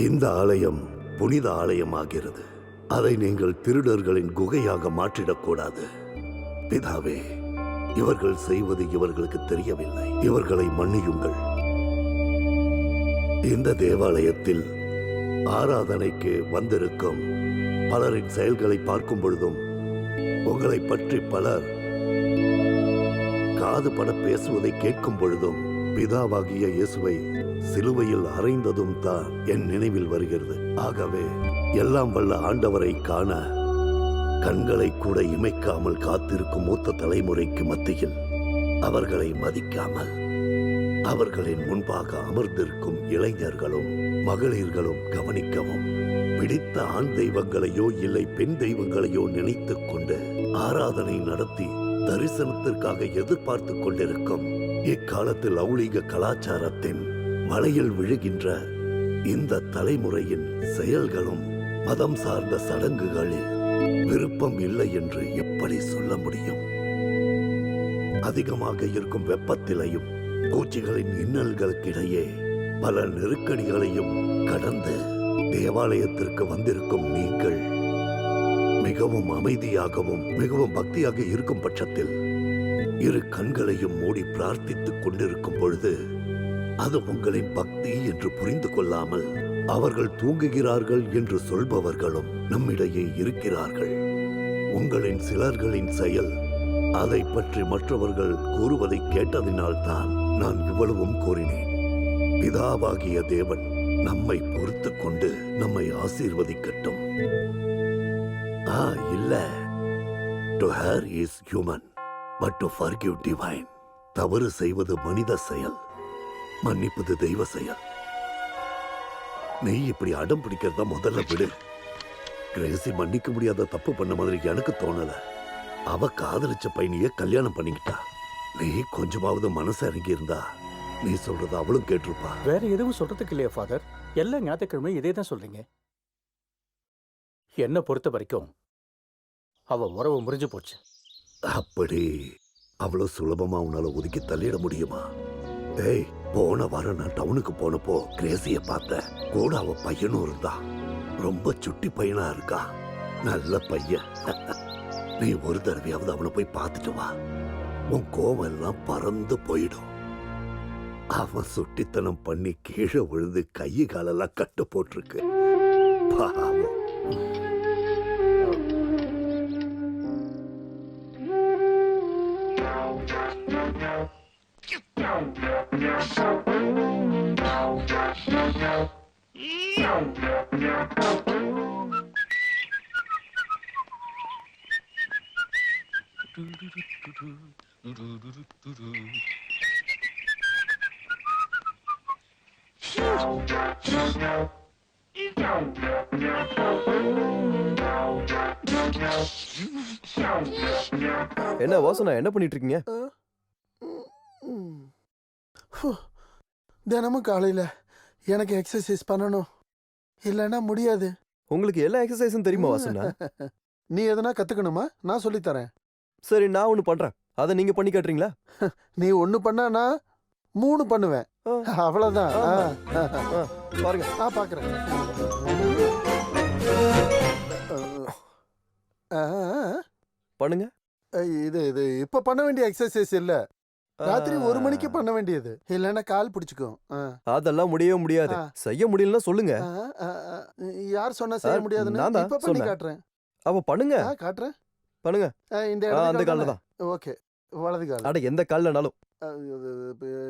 இந்த ஆலயம் புனித ஆலயமாகிறது. அதை நீங்கள் திருடர்களின் குகையாக மாற்றிடக்கூடாது. பிதாவே, இவர்கள் செய்வது இவர்களுக்கு தெரியவில்லை. இவர்களை மன்னியுங்கள். இந்த தேவாலயத்தில் ஆராதனைக்கு வந்திருக்கும் பலரின் செயல்களை பார்க்கும் பொழுதும் உங்களை பற்றி பலர் காது பட பேசுவதை கேட்கும் பொழுதும் பிதாவாகிய இயேசுவை சிலுவையில் அறைந்ததும் தான் என் நினைவில் வருகிறது. ஆகவே எல்லாம் வல்ல ஆண்டவரை காண கண்களை கூட இமைக்காமல் காத்திருக்கும் மூத்த தலைமுறைக்கு மத்தியில் அவர்களை மதிக்காமல் அவர்களின் முன்பாக அமர்ந்திருக்கும் இளைஞர்களும் மகளிர்களும் கவனிக்கவும், பிடித்த ஆண் தெய்வங்களையோ இல்லை பெண் தெய்வங்களையோ நினைத்துக் கொண்டு ஆராதனை நடத்தி தரிசனத்திற்காக எதிர்பார்த்து கொண்டிருக்கும் இக்காலத்தில் லௌகீக கலாச்சாரத்தின் வலையில் விழுகின்ற இந்த தலைமுறையின் செயல்களும் மதம் சார்ந்த சடங்குகளில் விருப்பம் இல்லை என்று எப்படி சொல்ல முடியும்? அதிகமாக இருக்கும் வெப்பத்திலையும் பூச்சிகளின் இன்னல்களுக்கிடையே பல நெருக்கடிகளையும் கடந்து தேவாலயத்திற்கு வந்திருக்கும் நீங்கள் மிகவும் அமைதியாகவும் மிகவும் பக்தியாக இருக்கும் பட்சத்தில் இரு கண்களையும் மூடி பிரார்த்தித்துக் கொண்டிருக்கும் பொழுது அது உங்களின் பக்தி என்று புரிந்து கொள்ளாமல் அவர்கள் தூங்குகிறார்கள் என்று சொல்பவர்களும் நம்மிடையே இருக்கிறார்கள். உங்களின் சிலர்களின் செயல் அதை பற்றி மற்றவர்கள் கூறுவதை கேட்டதினால்தான் நான் இவ்வளவும் கூறினேன். பிதாவாகிய தேவன் நம்மை பொறுத்து கொண்டு நம்மை ஆசீர்வதிக்கட்டும். இல்ல, to err is human, but to forgive divine. தவறு செய்வது மனித செயல், மன்னிப்பது தெய்வ செயல். நீ இப்படி அடம் பிடிக்கிறதா முதல்ல விடு. கிரேசி மன்னிக்க முடியாத தப்பு பண்ண மாதிரி எனக்கு தோணல. அவ காதலிச்ச பையனையே கல்யாணம் பண்ணிக்கிட்டா. நீ கொஞ்சமாவது மனசு இறங்கி இருந்தா நீ சொல்றது அவளும் கேட்டிருப்பா. வேற எதுவும் சொல்றதுக்கு இல்லையா ஃபாதர்? எல்லா ஞாயிற்றுக்கிழமை இதே தான் சொல்றீங்க. என்ன பொறுத்த வரைக்கும் அவ உறவு முறிஞ்சு போச்சு. அப்படி அவ்வளவு சுலபமா உன்னால ஒதுக்கி தள்ளிட முடியுமா? ஏய், போன வாரம் நான் டவுனுக்கு போனப்போ கிரேசிய பார்த்தேன். கூட அவ பையனும் இருந்தா. ரொம்ப சுட்டி பையனா இருக்கா. நல்ல பையன். நீ ஒரு தடவையாவது அவனை போய் பார்த்துட்டு வா. உன் கோவம் எல்லாம் பறந்து போயிடும். அவன் சுட்டித்தனம் பண்ணி கீழே விழுந்து கை காலெல்லாம் கட்டு போட்டிருக்கு. பாவம். என்ன வாசனா, என்ன பண்ணிட்டு இருக்கீங்க? தினமும் காலையில எனக்கு எக்ஸசைஸ் பண்ணணும், இல்லைன்னா முடியாது. உங்களுக்கு எல்லா எக்ஸசைஸும் தெரியுமா வாசனா? நீ எதனா கத்துக்கணுமா? நான் சொல்லித்தரேன். சரி, நான் ஒண்ணு பண்றேன். அதை நீங்க பண்ணி காட்டுறீங்களா? நீ ஒண்ணு பண்ணா நான் 3 பண்ணுவேன். அவ்வளவுதான். பாருங்க. பாக்குறேன். பண்ணுங்க. இது இது இப்ப பண்ண வேண்டிய எக்ஸசைஸ் இல்ல. ராத்திரி 1 மணிக்கு பண்ண வேண்டியது. இல்லைன்னா கால் பிடிச்சுக்கும். அதெல்லாம் முடியவே முடியாது. செய்ய முடியலன்னா சொல்லுங்க. யார் சொன்னா செய்ய முடியாதுன்னு? இப்ப பண்ணி காட்டுறேன். அவ பண்ணுங்க. காட்டுறேன். பண்ணுங்க. இந்த அந்த கால்ல தான். ஓகே, வலது கால். அட, எந்த கால்லனாலும்.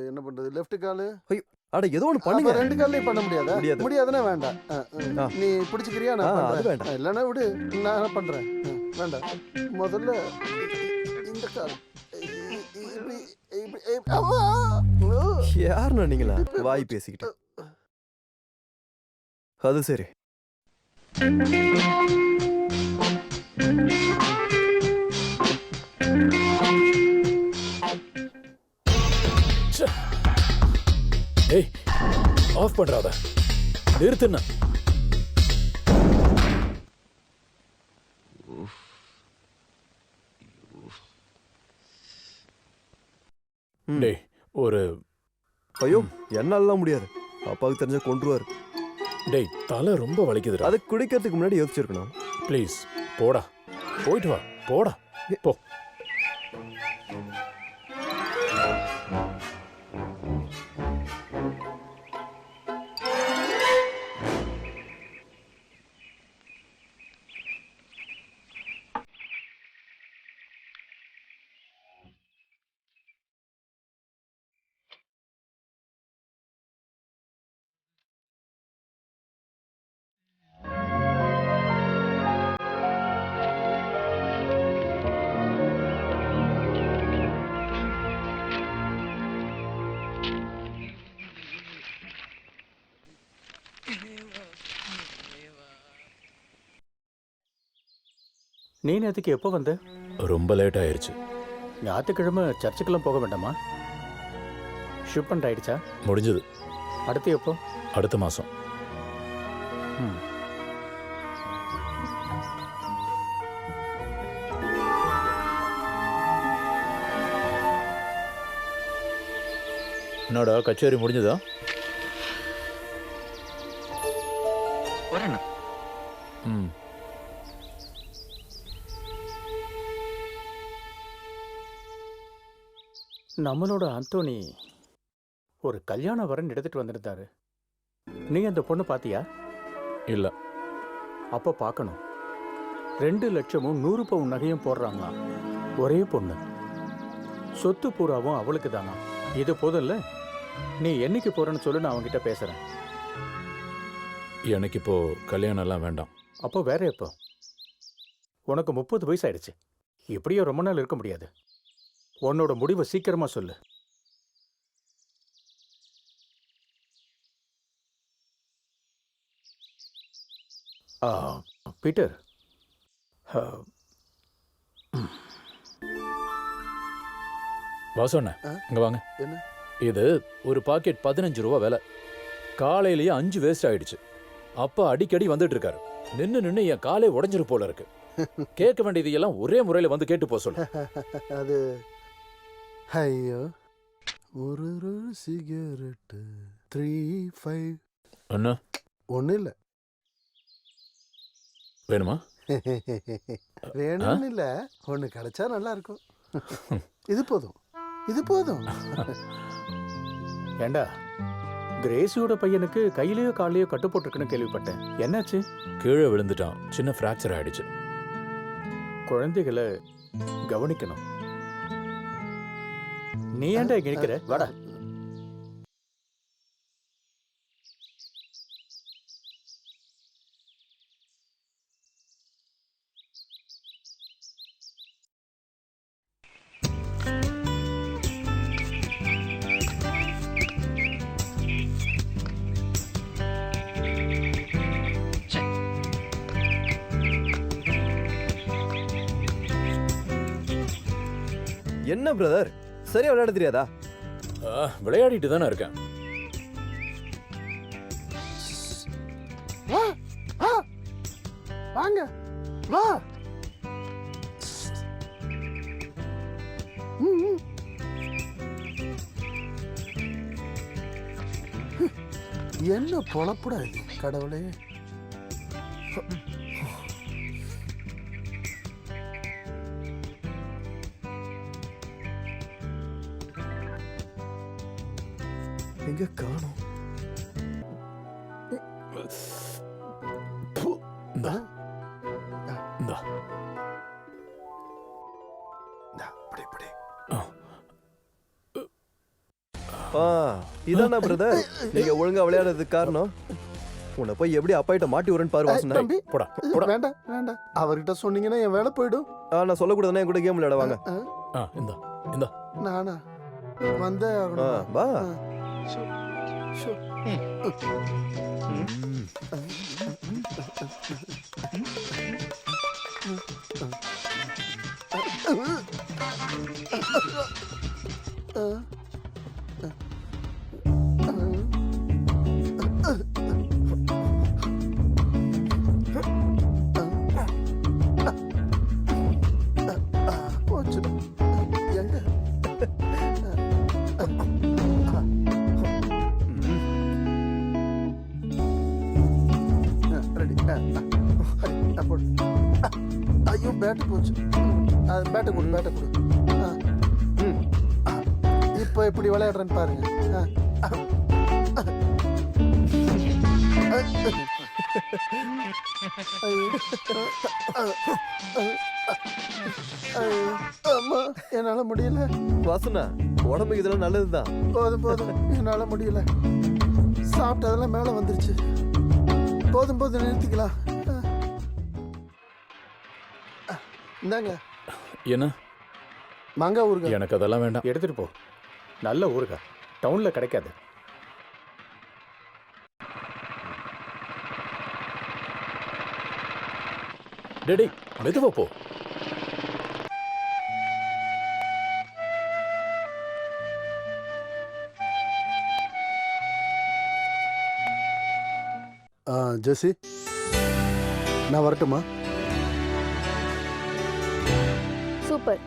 என்ன பண்றது? லெஃப்ட் கால். அட, ஏதோ ஒன்னு பண்ணுங்க. 2 கால்லயும் பண்ண முடியாதா? முடியாதுன்னா வேண்டாம். நீ பிடிச்சுக்கிறியா? நான் பண்றேன். இல்லைன்னா விடு, நான் பண்றேன். வேண்டாம், முதல்ல இந்த கால். யாருண்ணா நீங்களா வாய் பேசிக்கிட்டு? அது சரி. ஏய், ஆஃப் பண்றாத. நிறுத்துனா. டேய், ஒரு ஐயோ, என்னாலலாம் முடியாது. அப்பாவுக்கு தெரிஞ்சா கொன்றுவாரு. டேய் தலை ரொம்ப வலிக்குதுடா. அது குடிக்கிறதுக்கு முன்னாடி யோசிச்சிருக்கணும். ப்ளீஸ் போடா, போயிட்டு வா, போடா போ. நீ நேற்றுக்கு எப்போ வந்த? ரொம்ப லேட் ஆயிருச்சு. ஞாயிற்றுக்கிழமை சர்ச்சுக்கெல்லாம் போக வேண்டாமா? ஷிப்மெண்ட் ஆயிடுச்சா? முடிஞ்சது. அடுத்து எப்போ? அடுத்த மாசம். ம். என்னடா கச்சேரி முடிஞ்சதா? ம். நம்மளோட அந்தோனி ஒரு கல்யாண வரன் எடுத்துட்டு வந்திருந்தாரு. நீ அந்த பொண்ணு பாத்தியா? இல்ல. அப்ப பார்க்கணும். 2 லட்சமும் 100 பவுன் நகையும் போடுறாங்களா. ஒரே பொண்ணு. சொத்து பூராவும் அவளுக்கு தானா. இது போதும்ல. நீ என்னைக்கு போறேன்னு சொல்லு, நான் அவன்கிட்ட பேசுறேன். எனக்கு இப்போ கல்யாணம் எல்லாம் வேண்டாம். அப்போ வேற எப்போ? உனக்கு 30 வயசு ஆயிடுச்சு. இப்படியே ரொம்ப நாள் இருக்க முடியாது. உன்னோட முடிவை சீக்கிரமா சொல்லு. ஆ, பீட்டர், வாசண்ண இங்க வாங்க. என்ன? இது ஒரு பாக்கெட் 15 ரூபா விலை. காலையிலேயே 5 வேஸ்ட் ஆயிடுச்சு. அப்பா அடிக்கடி வந்துட்டு இருக்காரு. நின்னு என் காலே உடைஞ்சிரு போல இருக்கு. கேட்க வேண்டியது எல்லாம் ஒரே முறையில வந்து கேட்டு போ சொல்லு. அது ஐயோ, ஒரு சிகரெட்டு 35 அண்ணா ஒன்றும் இல்லை. வேணுமா? வேணும்னு இல்லை, ஒன்று கிடைச்சா நல்லா இருக்கும். இது போதும், இது போதும். ஏண்டா, கிரேசியோட பையனுக்கு கையிலயோ காலையோ கட்டு போட்டிருக்குன்னு கேள்விப்பட்டேன். என்னாச்சு? கீழே விழுந்துட்டான். சின்ன ஃப்ராக்சர் ஆயிடுச்சு. குழந்தைகளை கவனிக்கணும். நீ ஏன்டா இங்க நிக்கிற? வாடா. என்ன பிரதர், சரியா விளையாட தெரியாதா? விளையாடிட்டு தானே இருக்கேன். வா வா, வாங்க வா. என்ன பொழப்புடா இது கடவுளே. எங்க காணோம்? இந்தா. இந்தா. இதானா பிரதர் நீங்க ஒழுங்கா விளையாடுறதுக்கு காரணம்? உன்னை போய் எப்படி அப்பாயிட்ட மாட்டி வரேன்னு பாரு வாசனா. தம்பி, போடா போடா. வேண்டாம் வேண்டாம், அவர்கிட்ட சொன்னீங்கன்னா என் வேலை போயிடும். நான் சொல்லக்கூடாதுன்னா என் கூட கேம் விளையாட வாங்க. இந்தா இந்தா. நானா வந்தே ஆகணுமா? வா. Show, show. போச்சு. எங்க? போடு. ஐயோ பேட்டு போச்சு. பேட்டை கொடு, பேட்டை கொடு. இப்போ எப்படி விளையாடுறேன்னு பாருங்க. அம்மா என்னால முடியல. வாசனா உடம்புக்கு இதெல்லாம் நல்லதுதான். போதும் போதும், என்னால முடியல. சாப்பிட்டதெல்லாம் மேல வந்துருச்சு. போதும் போதும், நிறுத்திக்கலாம். இந்தாங்க என்ன மாங்காய் ஊறுகாய். எனக்கு அதெல்லாம் வேண்டாம். எடுத்துட்டு போ. நல்ல ஊறுகாய் டவுன்ல கிடைக்காது. டேடி மெதுவா போ. ஜெசி, நான் வரட்டுமா? சூப்பர்.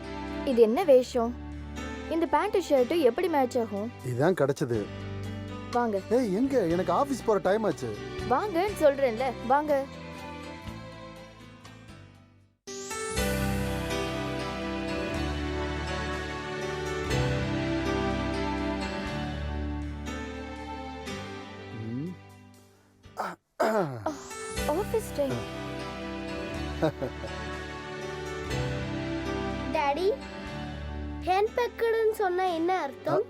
இது என்ன வேஷம்? இந்த பேண்ட் ஷர்ட் எப்படி மேட்ச் ஆகும்? இதான் கிடைச்சது. வாங்க. ஏய் எங்க? எனக்கு ஆபீஸ் போற டைம் ஆச்சு. வாங்கன்னு சொல்றேன்ல, வாங்க. Office time. டாடி, ஹேண்ட் பேக்கடுன்னு சொன்னா என்ன அர்த்தம்?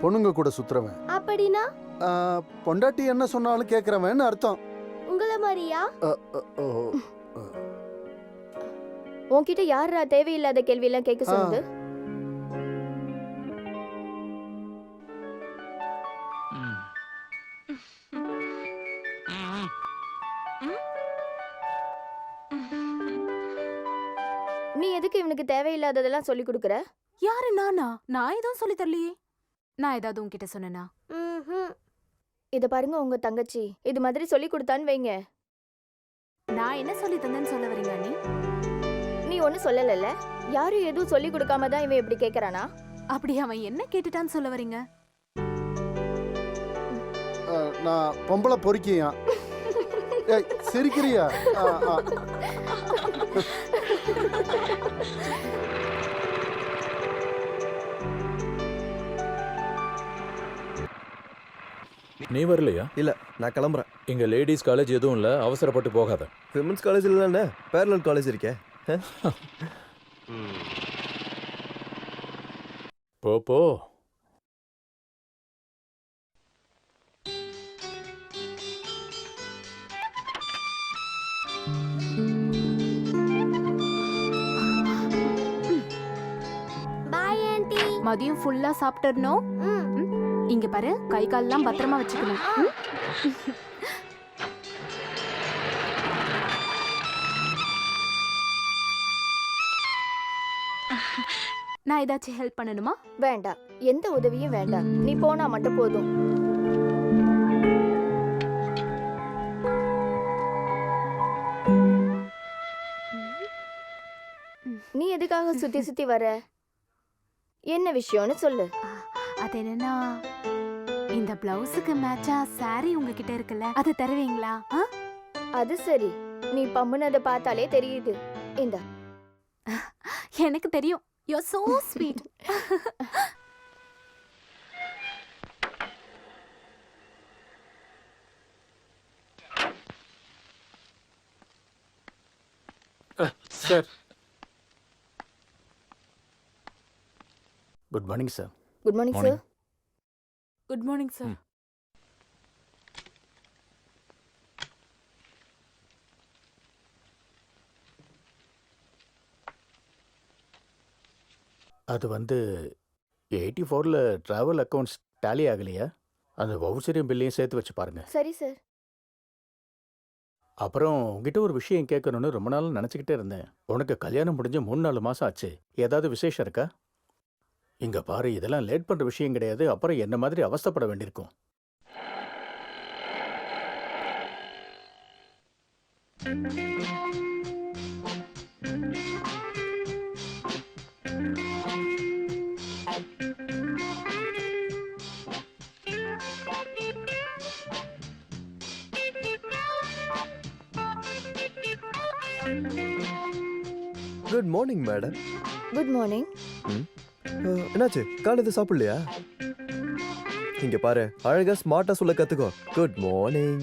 பொண்ணுங்க கூட சுத்துறவன். அப்படின்னா பொண்டாட்டி என்ன சொன்னாலும் கேக்குறவன் அர்த்தம். உங்கள மாதிரியா? உன்கிட்ட யாரா தேவையில்லாத கேள்வி எல்லாம் கேட்க சொன்னது? நீ எதுக்கு இவனுக்கு தேவையில்லாததெல்லாம் சொல்லி கொடுக்குற? யாரு நானா? நான் எதுவும் சொல்லி தரலையே. நான் ஏதாவது உன்கிட்ட சொன்னேனா? இத பாருங்க, உங்க தங்கச்சி இது மாதிரி சொல்லி கொடுத்தான்னு வைங்க. நான் என்ன சொல்லி தந்தேன்னு சொல்ல வரீங்க நீ? நீ ஒன்னும் சொல்லலல்ல. யாரும் எதுவும் சொல்லி கொடுக்காம தான் இவன் இப்படி கேக்குறானா? அப்படி அவன் என்ன கேட்டுட்டான்னு சொல்ல வரீங்க? நான் பொம்பளை பொறுக்கியா? சிரிக்கிறியா? நீ வரலையா? இல்ல, நான் கிளம்புறேன். இங்க லேடிஸ் காலேஜ் எதுவும் இல்ல, அவசரப்பட்டு போகாத. விமென்ஸ் காலேஜ்ல என்ன பேரலல் காலேஜ் இருக்கே. போ போ. Bye aunty. மதியம் ஃபுல்லா சாப்பிட்டுறணும். இங்க பாரு, கை கால்லாம் பத்திரமா வச்சுக்கணும். நான் ஏதாச்சும் ஹெல்ப் பண்ணணுமா? வேண்டாம், எந்த உதவியும் வேண்டாம். நீ போனா மட்டும் போதும். நீ எதுக்காக சுத்தி சுத்தி வர? என்ன விஷயம்னு சொல்லு. அது என்னன்னா, இந்த பிளவுஸுக்கு மேட்சா சாரி உங்ககிட்ட இருக்குல்ல, அது தருவீங்களா? அது சரி, நீ பம்முனதை பார்த்தாலே தெரியுது. இந்த எனக்கு தெரியும். You're so sweet. Sir, good morning sir. Good morning sir. Good morning sir. அது 84ல் ட்ராவல் அக்கௌண்ட்ஸ் டேலி ஆகலையா? அந்த வவுச்சரியம் பில்லையும் சேர்த்து வச்சு பாருங்க. சரி சார். அப்புறம் உங்ககிட்ட ஒரு விஷயம் கேட்கணும்னு ரொம்ப நாள் நினச்சிக்கிட்டே இருந்தேன். உனக்கு கல்யாணம் முடிஞ்சு 3-4 மாதம் ஆச்சு. ஏதாவது விசேஷம் இருக்கா? இங்க பாரு, இதெல்லாம் லேட் பண்ற விஷயம் கிடையாது. அப்புறம் என்ன மாதிரி அவஸ்தைப்பட வேண்டியிருக்கும். Good morning madam. Good morning. என்னாச்சு காலையில சாப்பிடலையா? இங்க பாரு, அழகா ஸ்மார்ட்டா சொல்ல கத்துக்கோ. Good morning.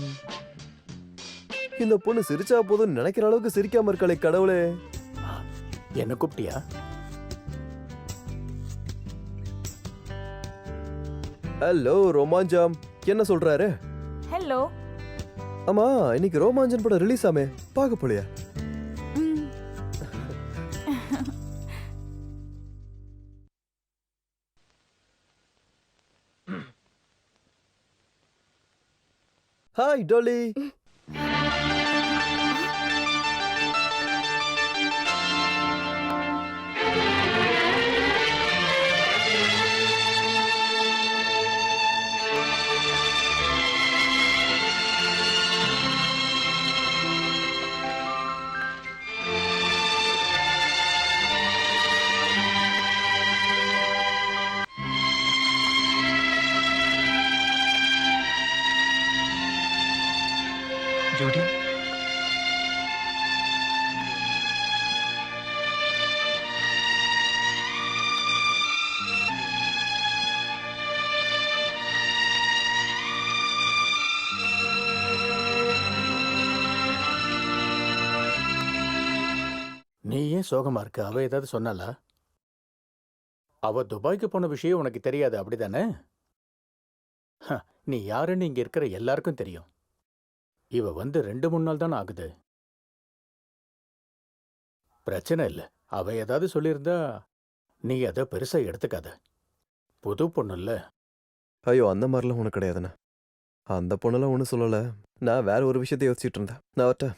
இந்த பொண்ணு சிரிச்சா போதும் நினைக்கிற அளவுக்கு சிரிக்காம இருக்காளே கடவுளே. என்ன கூப்பிட்டியா? ஹலோ ரோமாஞ்சம், என்ன சொல்றாரு? ஹலோ. ஆமா, இன்னைக்கு ரோமாஞ்சன் படம் ரிலீஸ் ஆமே, பார்க்க போலியா? ஹாய் டோலி. ஜோடி, நீ ஏன் சோகமா இருக்க? அவ ஏதாவது சொன்னாலா? அவ துபாய்க்கு போன விஷயம் உனக்கு தெரியாது, அப்படிதானே? நீ யாருன்னு இங்க இருக்கிற எல்லாருக்கும் தெரியும். இவ வந்து 2-3 நாள் தானே ஆகுது. பிரச்சனை இல்ல. அவ ஏதாவது சொல்லியிருந்தா நீ அதை பெருசா எடுத்துக்காத. புது பொண்ணு இல்ல. ஐயோ, அந்த மாதிரிலாம் ஒன்றும் கிடையாதுண்ணா. அந்த பொண்ணெல்லாம் ஒன்றும் சொல்லலை. நான் வேற ஒரு விஷயத்தை யோசிச்சுட்டு இருந்தேன். நான் வரட்டேன்.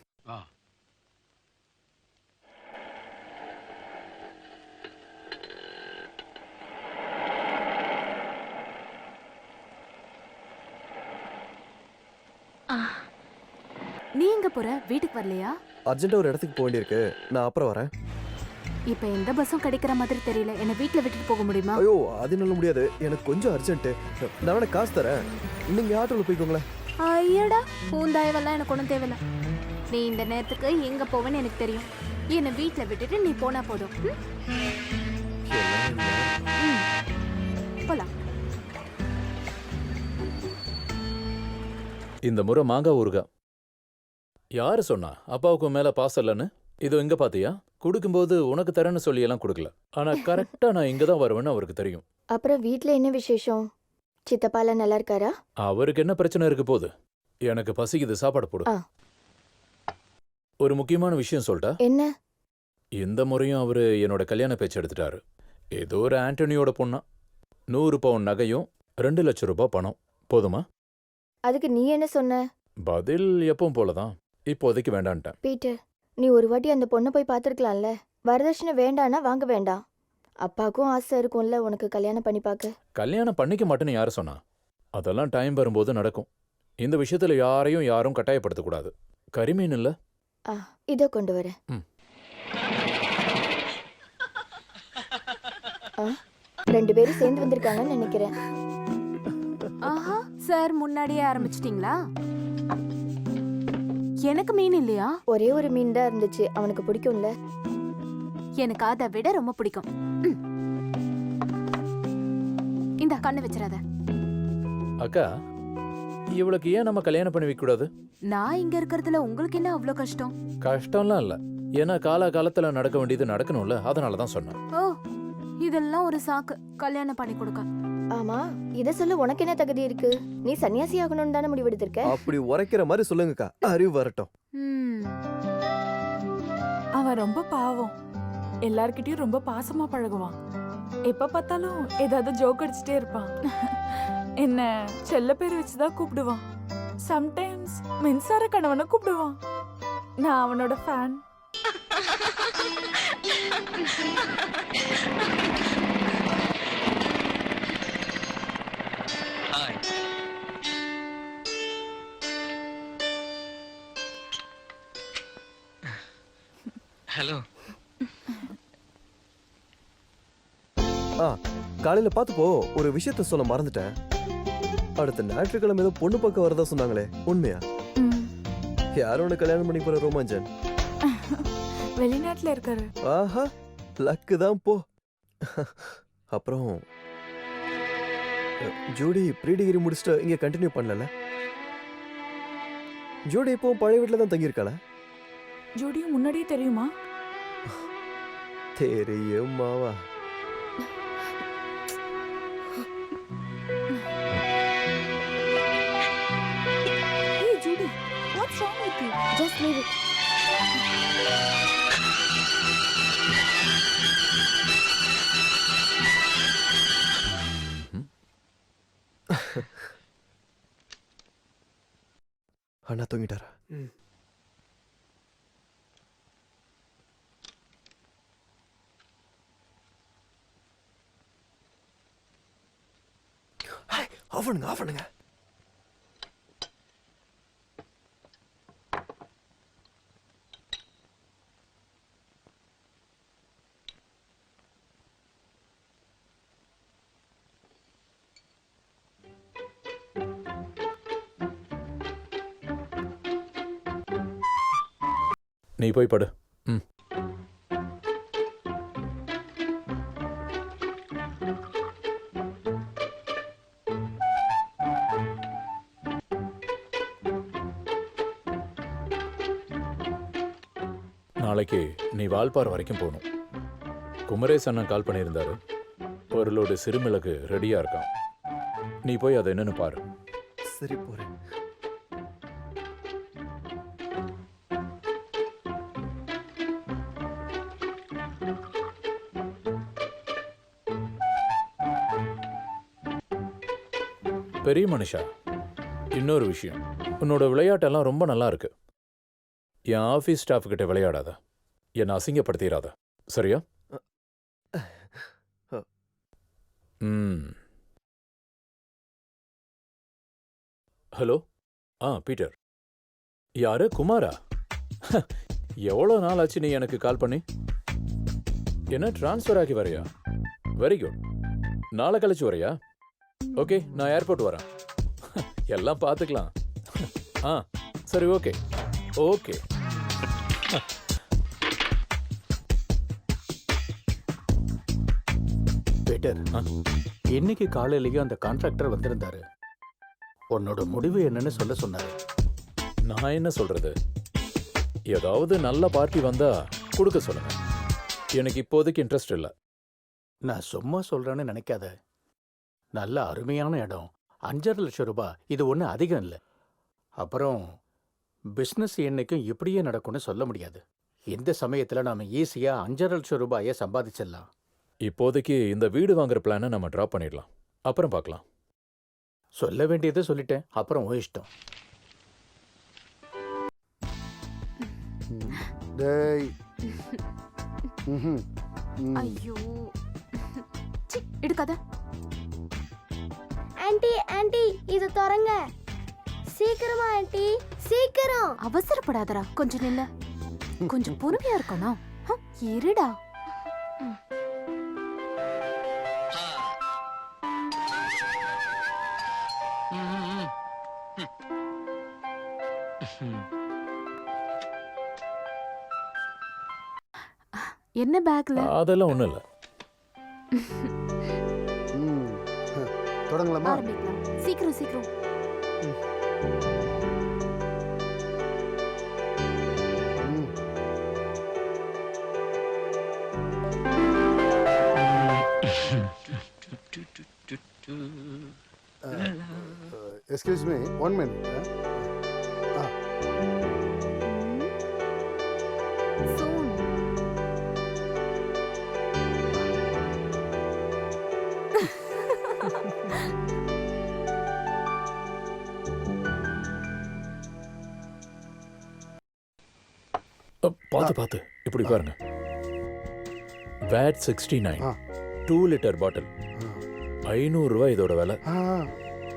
நீ எங்க போற? வீட்டுக்கு வரலையா? அர்ஜென்ட்டாக ஒரு இடத்துக்கு போக வேண்டியிருக்கு. நான் அப்புறம் வரேன். இப்ப எந்த பஸ்ஸும் கிடைக்கிற மாதிரி தெரியல. என்ன வீட்ல விட்டுட்டு போக முடியுமா? ஐயோ, அது நல்ல முடியாது. எனக்கு கொஞ்சம் அர்ஜென்ட்டு. நான் வேணா காசு தரேன், நீங்க ஆட்டோவில் போய்க்கோங்களேன். ஐயடா, பூந்தாயவெல்லாம் எனக்கு ஒன்றும் தேவையில்ல. நீ இந்த நேரத்துக்கு எங்க போவேன்னு எனக்கு தெரியும். என்னை வீட்ல விட்டுட்டு நீ போனா போதும். போலாம். இந்த முறை மாங்காய் ஊறுகாய் யாரு சொன்னா அப்பாவுக்கு மேல பாசம் இல்லைன்னு? இது எங்க பாத்தியா? கொடுக்கும்போது உனக்கு தரேன்னு சொல்லி எல்லாம் கொடுக்கல. ஆனா கரெக்டா நான் இங்க தான் வருவேன்னு அவருக்கு தெரியும். அப்புறம் வீட்ல என்ன விசேஷம்? சித்தப்பால நல்லா இருக்காரா? அவருக்கு என்ன பிரச்சனை இருக்கு போகுது? எனக்கு பசிக்குது, சாப்பாடு போடு. ஆ. ஒரு முக்கியமான விஷயம் சொல்லிட்டா? என்ன? இந்த முறையும் அவரு என்னோட கல்யாண பேச்சு எடுத்துட்டாரு. ஏதோ ஒரு ஆண்டனியோட பொண்ணா. 100 பவுன் நகையும் 2 லட்சம் ரூபாய் பணம். போதுமா? அதுக்கு நீ என்ன சொன்ன? பதில் எப்பவும் போலதான். இப்போதைக்கு வேண்டான்ட்டேன். பீட்டர், நீ ஒரு வாட்டி அந்த பொண்ணை போய் பார்த்துருக்கலாம்ல. வரதட்சணை வேண்டான்னா வாங்க வேண்டாம். அப்பாவுக்கும் ஆசை இருக்கும்ல உனக்கு கல்யாணம் பண்ணி பார்க்க. கல்யாணம் பண்ணிக்க மாட்டேன்னு யாரு சொன்னா? அதெல்லாம் டைம் வரும்போது நடக்கும். இந்த விஷயத்துல யாரும் கட்டாயப்படுத்தக்கூடாது. கரிமீன் இல்ல? இதோ கொண்டு வரேன். 2 பேரும் சேர்ந்து வந்திருக்காங்கன்னு நினைக்கிறேன். ஆஹா, சார் முன்னாடியே ஆரம்பிச்சிட்டீங்களா? எனக்கு மீன் இல்லையா? ஒரே ஒரு மீன் தான் இருந்துச்சு. அவனுக்கு பிடிக்கும்ல? எனக்கு அதை விட ரொம்ப பிடிக்கும். இந்த கண்ணு வச்சிடாத. அக்கா, இவளுக்கு ஏன் நம்ம கல்யாணம் பண்ணி வைக்க கூடாது? நான் இங்க இருக்கிறதுல உங்களுக்கு என்ன அவ்வளோ கஷ்டம்? கஷ்டம்லாம் இல்ல. ஏன்னா காலத்துல நடக்க வேண்டியது நடக்கணும்ல, அதனாலதான் சொன்னேன். ஓ, இதெல்லாம் ஒரு சாக்கு கல்யாணம் பண்ணி கொடுக்க. ஆமா, இத சொல்ல உனக்கு என்ன தகுதி இருக்கு? நீ சன்னியாசி ஆகணும்னு தானே முடிவெடுத்திருக்க? அப்படி உரைக்கிற மாதிரி சொல்லுங்கக்கா, அறிவு வரட்டும். அவன் ரொம்ப பாவம். எல்லார்கிட்டயும் ரொம்ப பாசமா பழகுவான். எப்ப பார்த்தாலும் ஏதாவது ஜோக் அடிச்சுட்டே இருப்பான். என்ன செல்ல பேர் வச்சுதான் கூப்பிடுவான். சம்டைம்ஸ் மின்சார கணவனை கூப்பிடுவான். நான் அவனோட ஃபேன். ஹலோ. காலையில பார்த்துப்போ ஒரு விஷயத்த சொல்ல மறந்துட்டேன். அடுத்த ஞாயிற்றுக்கிழமை ஏதோ பொண்ணு பக்கம் வரதா சொன்னாங்களே, உண்மையா? யாரோட கல்யாணம் பண்ணி போற ரோமாஞ்சன்? வெளிநாட்டுல இருக்காரு. ஆஹா, லக்கு தான் போ. அப்புறம் ஜூடி ப்ரீ டிகிரி முடிச்சுட்டு இங்க கண்டினியூ பண்ணல. ஜூடி இப்போ பழைய வீட்டில் தான் தங்கியிருக்காள. ஜோடியும் முன்னாடியே தெரியுமா? தெரியும் மாவா. Hey Judy, what's wrong with you? Just leave it. அண்ணா தூங்கிட்டாரா? ஆஃப் பண்ணுங்க, ஆஃப் பண்ணுங்க. நீ போய் படு. ம். நாளைக்கு நீ வால்பாறை வரைக்கும் போகணும். குமரேச் அண்ணன் கால் பண்ணியிருந்தாரு. ஒரு லோடு சிறுமிளகு ரெடியா இருக்கான். நீ போய் அதை என்னன்னு பாரு. சரி போறேன். பெரிய மனுஷா, இன்னொரு விஷயம், உன்னோட விளையாட்டெல்லாம் ரொம்ப நல்லா இருக்கு. என் ஆஃபீஸ் ஸ்டாஃப் கிட்ட விளையாடாத, என்னை அசிங்கப்படுத்திடாத, சரியா? ம். ஹலோ. பீட்டர். யாரு? குமாரா? எவ்வளோ நாள் ஆச்சு நீ எனக்கு கால் பண்ணி? என்ன ட்ரான்ஸ்ஃபர் ஆகி வரையா? Very good. நாளை கழிச்சு வரையா? ஓகே, நான் ஏர்போர்ட் வரேன். எல்லாம் பார்த்துக்கலாம். சரி, ஓகே ஓகே. பீட்டர், இன்னைக்கு காலையிலேயே அந்த கான்ட்ராக்டர் வந்திருந்தாரு. உன்னோட முடிவு என்னன்னு சொல்ல சொன்னாரு. நான் என்ன சொல்றது? ஏதாவது நல்ல பார்ட்டி வந்தா கொடுக்க சொல்லுங்க. எனக்கு இப்போதைக்கு இன்ட்ரெஸ்ட் இல்லை. நான் சும்மா சொல்றேன்னு நினைக்காத. நல்ல அருமையான இடம். 5.5 லட்சம் ரூபாய். இது ஒன்றும் அதிகம் இல்லை. அப்புறம் பிஸ்னஸ் என்னைக்கும் இப்படியே நடக்கும்னு சொல்ல முடியாது. இந்த சமயத்தில் நாம ஈஸியா 5.5 லட்சம் ரூபாயை சம்பாதிச்சிடலாம். இப்போதைக்கு இந்த வீடு வாங்குற பிளானை நம்ம ட்ராப் பண்ணிடலாம். அப்புறம் பார்க்கலாம். சொல்ல வேண்டியதை சொல்லிட்டேன். அப்புறம் உன் இஷ்டம். டேய். ம்ஹும். ஐயோ, சி, எடுக்காத. ஆன்ட்டி ஆன்ட்டி இது திறங்க. சீக்கிரமா ஆன்ட்டி, சீக்கிரம். அவசரப்படாதடா, கொஞ்சம் நில்ல. கொஞ்சம் பொறுமையா இருக்கணும். இருடா. என்ன பேக்ல? அதெல்லாம் ஒண்ணும் இல்லை. தொடங்கலாமா? ஆரம்பிக்கலாம். சீக்கிரம் சீக்கிரம். Excuse me, 1 minute. Soon. பார்த்து இப்படி பாருங்க. வேட் 69 2 லிட்டர் பாட்டில் 500 ரூபாய் இதோட விலை.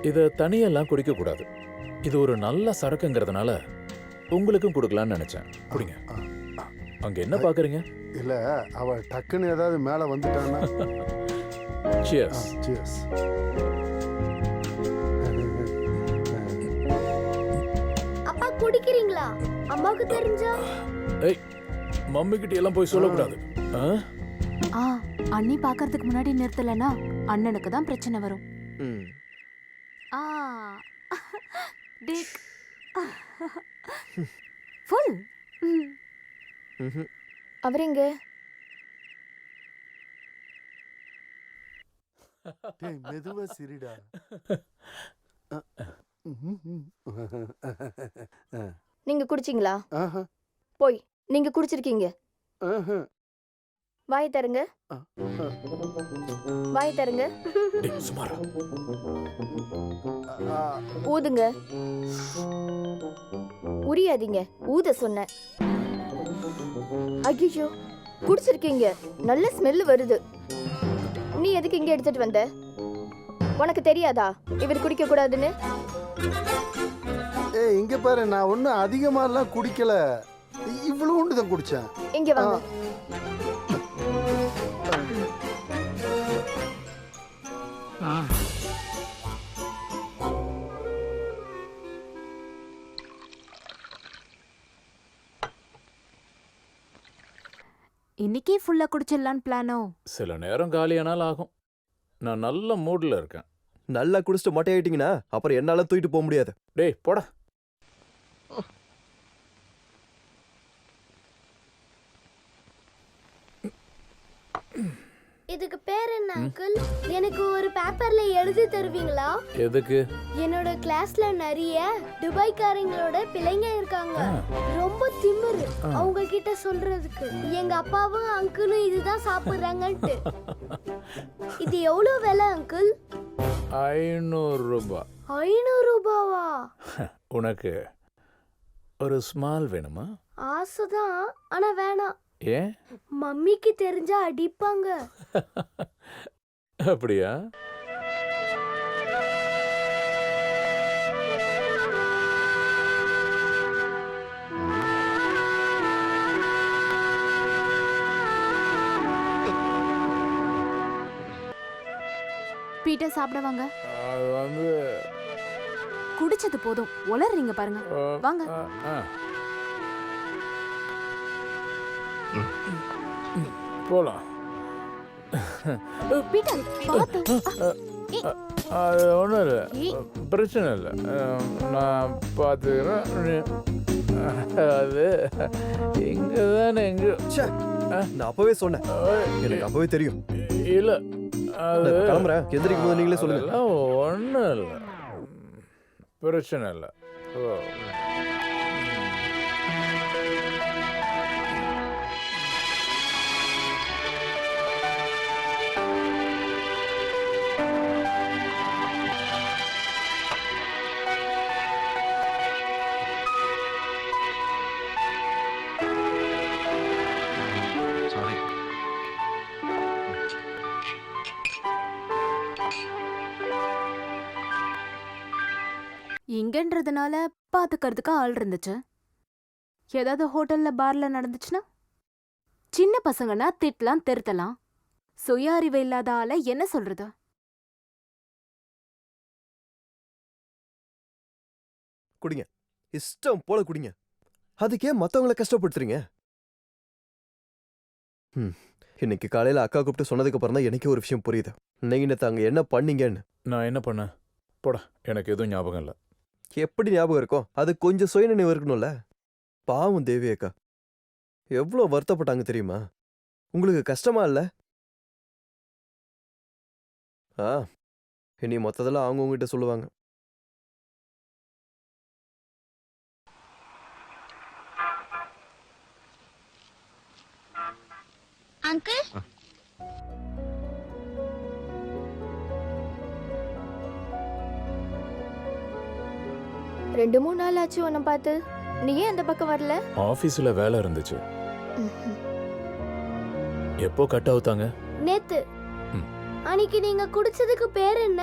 இதை தனியெல்லாம் குடிக்க கூடாது. இது ஒரு நல்ல சரக்குங்கிறதுனால உங்களுக்கும் கொடுக்கலான்னு நினைச்சேன். குடிங்க. அங்க என்ன பாக்குறீங்க? இல்ல, அவ டக்குன்னு ஏதாவது மேல வந்துட்டான்னா. Cheers. Cheers. அப்பா குடிக்கிறீங்களா? அம்மாவுக்கு தெரிஞ்சா? ஏய், மம்மி கிட்ட எல்லாம் போய் சொல்லக்கூடாது. ஆ? ஆ அண்ணி பார்க்கறதுக்கு முன்னாடி நிறுத்தலைன்னா அண்ணனுக்கு தான் பிரச்சனை வரும். ம். ஆ டிக் ஃபுல். ம்ஹும். அவர் எங்க? டேய் மெதுவா சிரிடா. நீங்க குடிச்சிங்களா? ஆஹா, போய் நீங்க குடிச்சிருக்கீங்க. ஆஹா. வாய் தருங்க, வாய் தருங்க. டேய், சுமாரா. ஊதுங்க. உரியாதீங்க, ஊத சொன்னேன். ஐயோ, குடிச்சிருக்கீங்க. நல்ல ஸ்மெல் வருது. நீ எதுக்கு இங்க எடுத்துட்டு வந்த? உனக்கு தெரியாதா இவர் குடிக்க கூடாதுன்னு? ஏய் இங்க பாரு, நான் ஒன்றும் அதிகமாலாம் குடிக்கல, இவ்வளவு தான் குடிச்சேன். இங்க வாங்க. இன்னைக்கே ஃபுல்லா குடிச்சிடலான்னு பிளானோ? சில நேரம் காலியானால் ஆகும். நான் நல்ல மூட்ல இருக்கேன். நல்லா குடிச்சிட்டு மொட்டையாயிட்டீங்கன்னா அப்புறம் என்னால தூக்கிட்டு போக முடியாது. டேய் போடா. இதுக்கு பேர் என்ன அங்கிள்? எனக்கு ஒரு பேப்பர்ல எழுதி தருவீங்களா? எதுக்கு? என்னோட கிளாஸ்ல நிறைய துபாய்க்காரங்களோட பிள்ளைங்க இருக்காங்க. ரொம்ப திமிரு அவங்க கிட்ட சொல்றதுக்கு. எங்க அப்பாவும் அங்கிளும் இதுதான் சாப்பிடுறாங்கன்ட்டு. இது எவ்வளவு விலை அங்கிள்? 500 ரூபாய். 500 ரூபாவா? உனக்கு ஒரு ஸ்மால் வேணுமா? ஆசைதான், ஆனா வேணாம். ஏன்? மம்மிக்கு தெரிஞ்சா அடிப்பாங்க. அப்படியா? பீட்டர் சாப்பிட வாங்க. அது வந்து குடிச்சது போதும், உளறீங்க பாருங்க. வாங்க. போலாம். பீட்டர் பார்த்து. அது ஒன்றும் இல்லை, ஏய். பிரச்சனை இல்லை. நான் பார்த்துக்கிறேன். அது இங்கே தானே எங்கே? ச்சே, நான் அப்பவே சொன்னேன், எனக்கு அப்பவே தெரியும். இல்லை, அது நான் கிளம்புறேன். எந்திரிக்கும் போது நீங்களே சொல்லுங்க. அதெல்லாம் ஒன்றும் இல்லை, பிரச்சனை இல்லை. ஓ. இங்கன்றதுனால பாத்துக்கிறதுக்கு ஆள் இருந்துச்சு. ஏதாவது ஹோட்டல்ல பார்ல நடந்துச்சுன்னா சின்ன பசங்கன்னா திட்டலாம் திருத்தலாம். சுய அறிவு இல்லாத ஆள என்ன சொல்றது? குடிங்க, இஷ்டம் போல குடிங்க. அதுக்கே மத்தவங்களை கஷ்டப்படுத்துறீங்க. இன்னைக்கு காலையில அக்கா கூப்பிட்டு சொன்னதுக்கு அப்புறம் தான் எனக்கே ஒரு விஷயம் புரியுது. நீங்க நேத்து அங்க என்ன பண்ணீங்கன்னு. நான் என்ன பண்ணேன்? போடா, எனக்கு எதுவும் ஞாபகம் இல்லை. எப்படி ஞாபகம் இருக்கும்? அது கொஞ்சம் சுய நினைவு இருக்கணும்ல. பாவம் தேவி அக்கா எவ்வளோ வருத்தப்பட்டாங்க தெரியுமா? உங்களுக்கு கஷ்டமா இல்ல? இனி மொத்தத்தில் அவங்க உங்ககிட்ட சொல்லுவாங்க. அங்கிள், ரெண்டு மூணு நாள் ஆச்சு உன்னை பார்த்து. நீ ஏன் அந்த பக்கம் வரல? ஆஃபீஸில் வேலை இருந்துச்சு. எப்போ கட் அவுத்தாங்க? நேத்து. அன்னைக்கு நீங்க குடிச்சதுக்கு பேர் என்ன?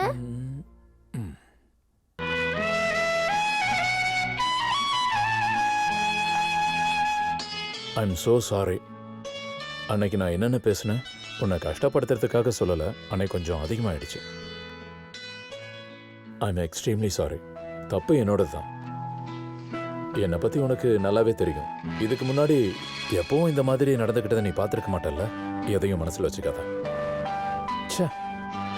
I'm so sorry. அன்னைக்கு நான் என்னென்ன பேசினேன் உன்னை கஷ்டப்படுத்துறதுக்காக சொல்லலை. அன்னைக்கு கொஞ்சம் அதிகமாகிடுச்சு. I'm extremely sorry. தப்பு என்னோட தான். என்னை பற்றி உனக்கு நல்லாவே தெரியும். இதுக்கு முன்னாடி எப்பவும் இந்த மாதிரி நடந்துக்கிட்டதை நீ பார்த்துருக்க மாட்டல்ல, எதையும் மனசுல வச்சுக்காத. ச்சே,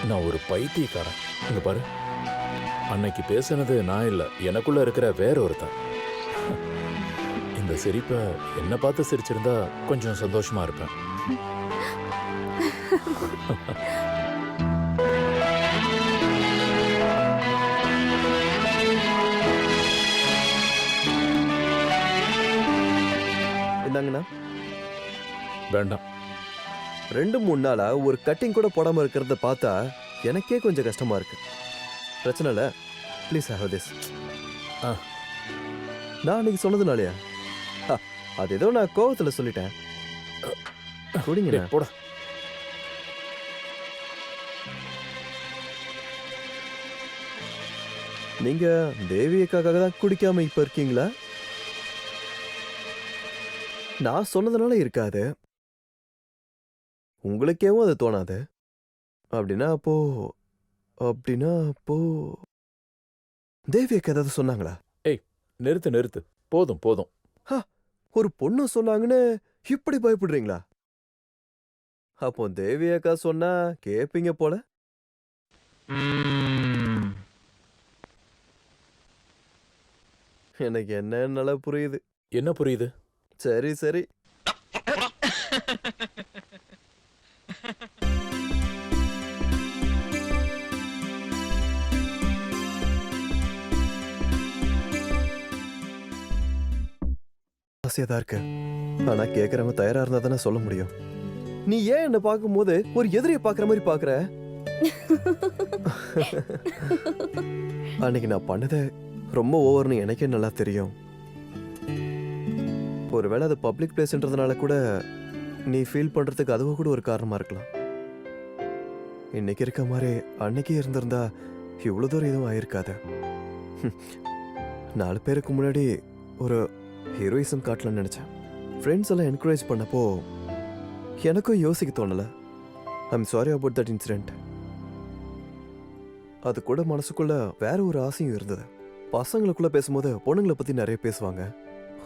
நான் ஒரு பைத்தியக்காரன். இங்க பாரு, அன்னைக்கு பேசுனது நான் இல்ல, எனக்குள்ள இருக்கிற வேற ஒருத்தன். இந்த சிரிப்பை என்ன பார்த்து சிரிச்சிருந்தா கொஞ்சம் சந்தோஷமா இருப்பேன். இந்தாங்கண்ணா. வேண்டாம். 2-3 நாளா ஒரு கட்டிங் கூட போடாம இருக்கிறத பார்த்தா எனக்கே கொஞ்சம் கஷ்டமா இருக்கு. பிரச்சனை இல்ல, ப்ளீஸ் ஹேவ் திஸ். ஆ. நான் அன்னைக்கு சொன்னதுனாலயா? அது ஏதோ நான் கோவத்துல சொல்லிட்டேன். குடிங்கண்ணா. டேய், போடா. நீங்க தேவியக்காக தான் குடிக்காம இப்ப இருக்கீங்களா? நான் சொன்னதுனால இருக்காது, உங்களுக்கேவும் அது தோணாது. அப்படின்னா அப்போ தேவியக்கா ஏதாவது சொன்னாங்களா? நிறுத்து. போதும் போதும். ஒரு பொண்ணு சொன்னாங்கன்னு இப்படி பயப்படுறீங்களா? அப்போ தேவியக்கா சொன்னா கேப்பீங்க போல. எனக்கு என்ன நல்லா புரியுது. என்ன புரியுது? சரி. ஆசையாதான் இருக்கு, ஆனா கேக்குறவங்க தயாரா இருந்தா தானே சொல்ல முடியும். நீ ஏன் என்ன பார்க்கும்போது ஒரு எதிரியை பார்க்குற மாதிரி பார்க்குற? அன்னைக்கு நான் பண்ணது ரொம்ப ஓவர்னு எனக்கே நல்லா தெரியும். ஒருவேளை அது பப்ளிக் பிளேஸ்ன்றதுனால கூட நீ ஃபீல் பண்றதுக்கு அதுவும் கூட ஒரு காரணமா இருக்கலாம். இன்னைக்கு இருக்க மாதிரி அன்னைக்கே இருந்திருந்தா இவ்வளோ தூரம் எதுவும் ஆயிருக்காது. 4 பேருக்கு முன்னாடி ஒரு ஹீரோயிசம் காட்டலாம்னு நினைச்சேன். ஃப்ரெண்ட்ஸ் எல்லாம் என்கரேஜ் பண்ணப்போ எனக்கும் யோசிக்க தோணல. I'm sorry about that incident. அது கூட மனசுக்குள்ள வேற ஒரு ஆசையும் இருந்தது. பசங்களுக்குள்ள பேசும்போது பொண்ணுங்களை பத்தி நிறைய பேசுவாங்க.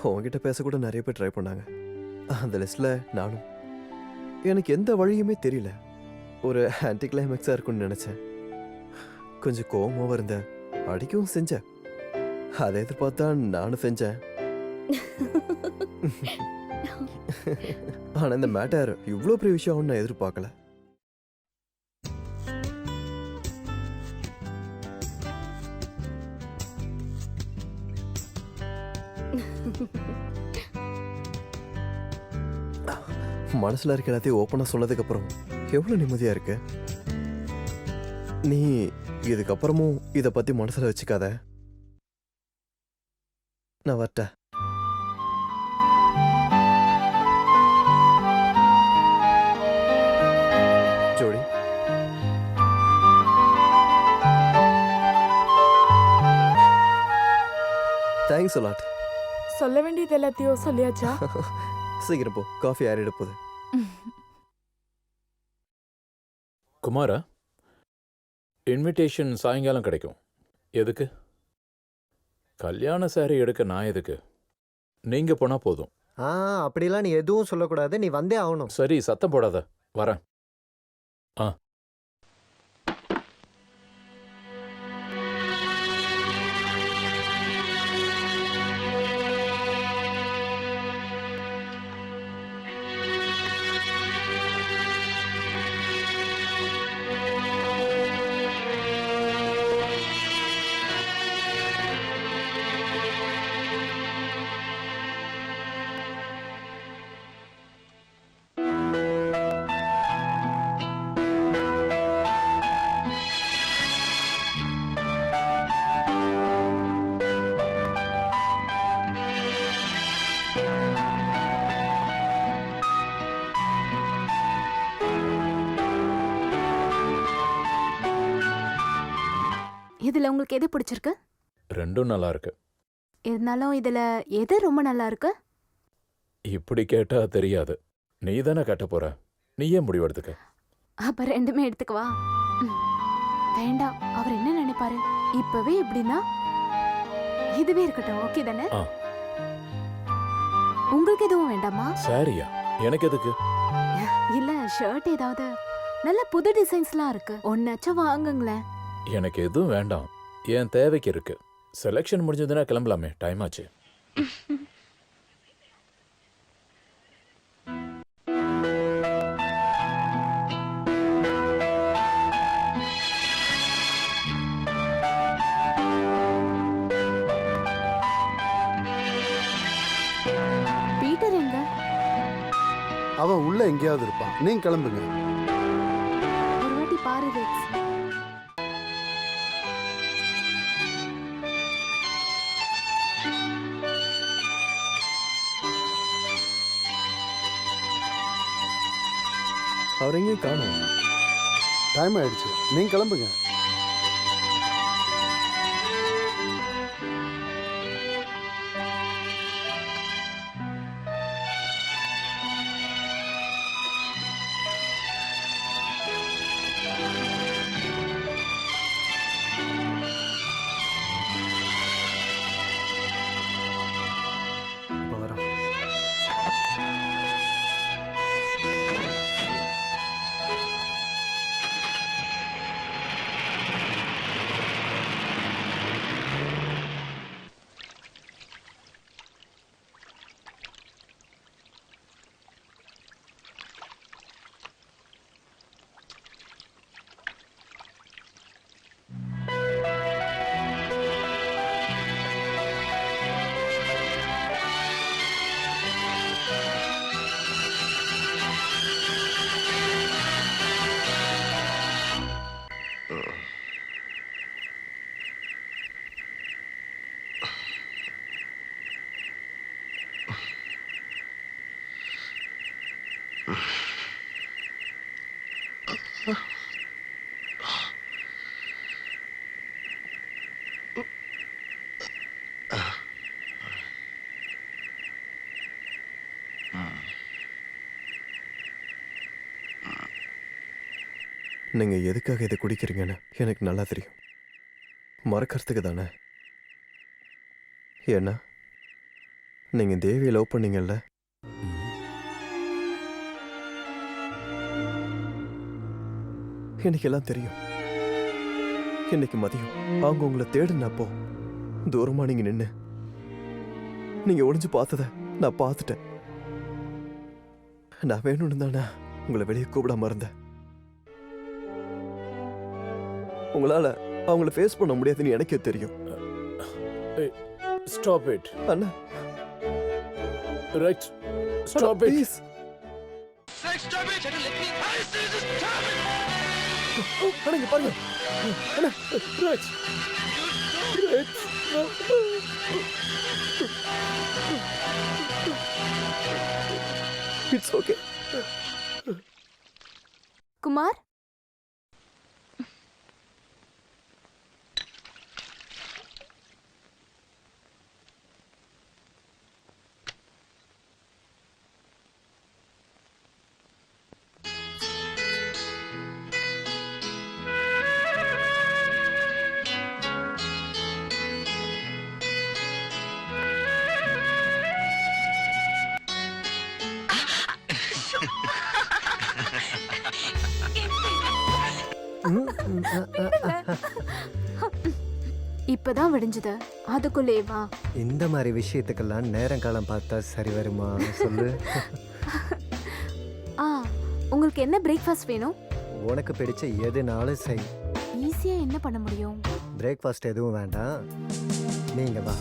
உங்ககிட்ட பேசக்கூட நிறைய பேர் ட்ரை பண்ணாங்க. அந்த லிஸ்ட்ல நானும். எனக்கு எந்த வழியுமே தெரியல. ஒரு ஆன்டி கிளைமேக்ஸா இருக்கும்னு நினைச்சேன். கொஞ்சம் கோவமாவும் இருந்தேன், அடிக்கவும் செஞ்சேன். அதை எதிர்பார்த்தா நானும் செஞ்சேன். ஆனா இந்த மேட்டர் இவ்வளோ பெரிய விஷயம் நான் எதிர்பார்க்கல. மனசுல இருக்க எல்லாத்தையும் ஓப்பனா சொன்னதுக்கு அப்புறம் எவ்வளவு நிம்மதியா இருக்கு. நீ இதுக்கப்புறமும் இத பத்தி மனசுல வச்சுக்காத. நான் வரட்டேன். ஜோடி, தேங்க்ஸ் அலாட். சொல்ல வேண்டியது எல்லாத்தையும் சொல்லியாச்சா? சீக்கிரம் போ, காஃபி ஆறிட போகுது. குமாரா, இன்விடேஷன் சாயங்காலம் கிடைக்கும். எதுக்கு? கல்யாண சாரி எடுக்க நான் எதுக்கு? நீங்க போனா போதும். அப்படிலாம் நீ எதுவும் சொல்லக்கூடாது, நீ வந்தே ஆகணும். சரி, சத்தம் போடாத, வரேன். ஆ. இதுல உங்களுக்கு எது பிடிச்சிருக்கு? ரெண்டும் நல்லா இருக்கு. இருந்தாலும் இதுல எது ரொம்ப நல்லா இருக்கு? இப்படி கேட்டா தெரியாது. நீ தானே கட்ட போற, நீயே முடிவெடுத்துக்க. அப்ப ரெண்டுமே எடுத்துக்கவா? வேண்டாம், அவர் என்ன நினைப்பாரு? இப்பவே இப்படின்னா இதுவே இருக்கட்டும், ஓகே தானே? ஆ. உங்களுக்கு எதுவும் வேண்டாமா? சாரியா? எனக்கு எதுக்கு? இல்ல ஷர்ட் ஏதாவது நல்ல புது டிசைன்ஸ்லாம் இருக்கு, ஒன்னாச்சும் வாங்குங்களேன். எனக்கு எதுவும் வேண்டாம், என் தேவைக்கு இருக்கு. செலெக்ஷன் முடிஞ்சதுன்னா கிளம்பலாமே, டைம் ஆச்சு. பீட்டர் எங்க? அவன் உள்ள எங்கேயாவது இருப்பான், நீங்க கிளம்புங்க. ஒரு வாட்டி பாரு ரெக்ஸ். அவர் எங்கேயும் காணும். டைம் ஆயிடுச்சு, நீங்க கிளம்புங்க. இப்போ வரோம். நீங்க எதுக்காக இதை குடிக்கிறீங்கன்னு எனக்கு நல்லா தெரியும். மறக்கிறதுக்கு தானே. ஏன்னா நீங்க தேவியை லவ் பண்ணீங்கல்ல, எனக்கு எல்லாம் தெரியும். இன்னைக்கு மதியம் அவங்க உங்களை தேடுனப்போ தூரமா நீங்க நின்னு நீங்க ஒளிஞ்சு பார்த்தத நான் பார்த்துட்டேன். நான் வேணும்னு தானே உங்களை வெளியே கூப்பிடாம இருந்தேன். உங்களால அவங்கள ஃபேஸ் பண்ண முடியாதுன்னு எனக்கே தெரியும். ஸ்டாப் இட் அண்ணா, ரைட், ஸ்டாப் இட். ப்ளீஸ். அண்ணா இங்க பாருங்க. அண்ணா, right, right. It's okay. Kumar, இப்பதான் விடிஞ்சது, அதுக்குள்ளே வா. இந்த மாதிரி விஷயத்துக்கெல்லாம் நேரம் காலம் பார்த்தா சரி வருமா சொல்லு. உங்களுக்கு என்ன பிரேக்ஃபாஸ்ட் வேணும்? உனக்கு பிடிச்ச எதுனாலும் செய். ஈஸியா என்ன பண்ண முடியும்? பிரேக்ஃபாஸ்ட் எதுவும் வேண்டாம், நீங்க வா.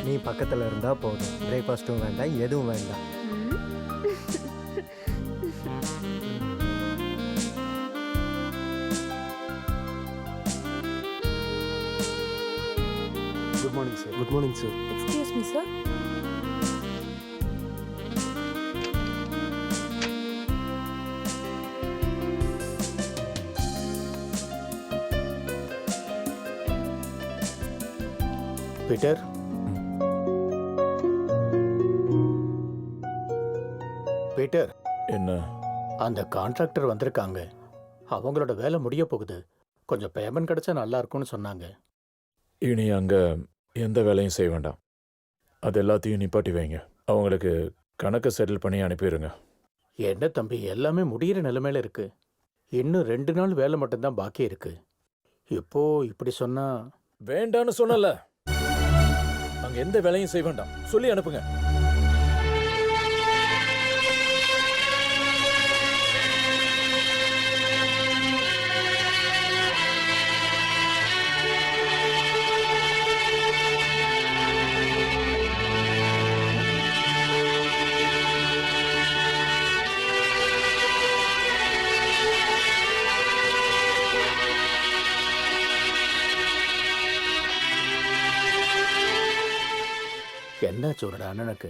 நீ பக்கத்துல இருந்தா போதும். பிரேக்ஃபாஸ்ட்டும் வேண்டாம், எதுவும் வேண்டாம். Good morning sir. Good morning sir. Excuse me sir. Peter, Peter, என்ன? அந்த கான்ட்ராக்டர் வந்திருக்காங்க. அவங்களோட வேலை முடிய போகுது. கொஞ்சம் பேமெண்ட் கிடைச்சா நல்லா இருக்கும்னு சொன்னாங்க. இனி அங்க எந்த வேலையும் செய்ய வேண்டாம், அது எல்லாத்தையும் நிப்பாட்டி வைங்க. அவங்களுக்கு கணக்கை செட்டில் பண்ணி அனுப்பிடுங்க. என்ன தம்பி, எல்லாமே முடியிற நிலைமையில இருக்கு. இன்னும் 2 நாள் வேலை மட்டும்தான் பாக்கி இருக்கு. இப்போ இப்படி சொன்னா வேண்டான்னு சொன்னல. அங்க எந்த வேலையும் செய்ய வேண்டாம், சொல்லி அனுப்புங்க. என்ன சொல்றா அண்ணனுக்கு,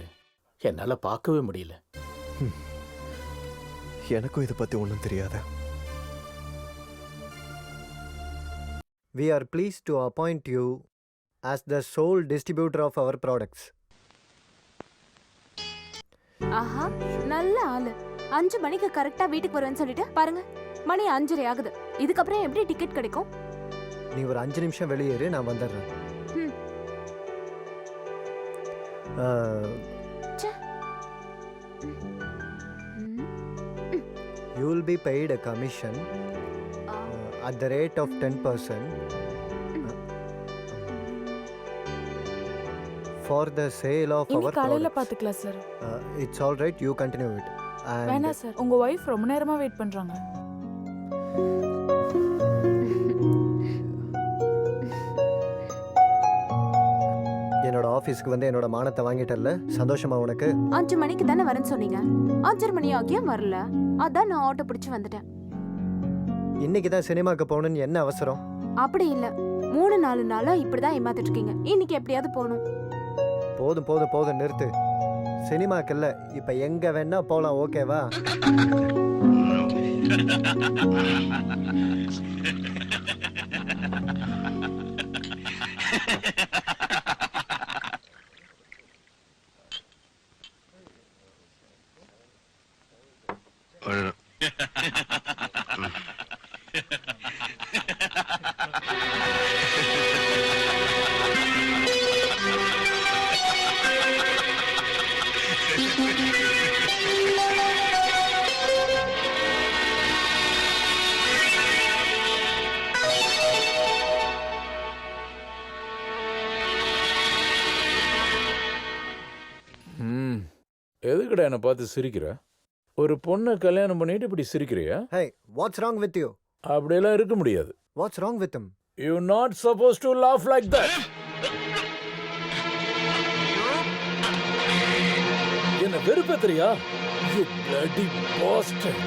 என்னால பார்க்கவே முடியல. எனக்கும் இதை பத்தி ஒன்றும் தெரியாத. We are pleased to appoint you as the sole distributor of our products. ஆஹா, நல்ல ஆளு. 5 மணிக்கு கரெக்டா வீட்டுக்கு வருவேன்னு சொல்லிட்டு பாருங்க, மணி 5:30 ஆகுது. இதுக்கப்புறம் எப்படி டிக்கெட் கிடைக்கும்? நீ ஒரு 5 நிமிஷம் வெளியேறு, நான் வந்துடுறேன். ம். ச்சே. ம். You will be paid a commission ஆ. at the rate of 10% for the sale of இனி our காலையில products. பாத்துக்கலாம் sir. It's all right, you continue it. And வேணாம் சார், உங்க ஒய்ஃப் ரொம்ப நேரமா வெயிட் பண்றாங்க. என்னோட ஆஃபீஸ்க்கு வந்து என்னோட மானத்தை வாங்கிட்டல்ல, சந்தோஷமா உனக்கு? 5 மணிக்கு தானே வரேன்னு சொன்னீங்க. 5:30 மணி ஆகியும் வரல. அதான் நான் ஆட்டோ பிடிச்சு வந்துட்டேன். இன்னைக்கு தான் சினிமாக்கு போகணும்னு என்ன அவசரம்? அப்படி இல்ல, 3-4 நாளா இப்படிதான் ஏமாத்திட்டு இருக்கீங்க. இன்னைக்கு எப்படியாவது போகணும். போதும் போதும் போதும், நிறுத்து. சினிமாக்கு இல்ல, இப்ப எங்க வேணா போலாம், ஓகேவா? எதுக்குடா என்னை பார்த்து சிரிக்கிற? ஒரு பொண்ணை கல்யாணம் பண்ணிட்டு இப்படி சிரிக்கிறியா? Hey, what's wrong with you? அப்படியெல்லாம் இருக்க முடியாது. What's wrong with him? You not suppose to laugh like that. என்ன வெறுப்பேத்துறியா? You bloody bastard.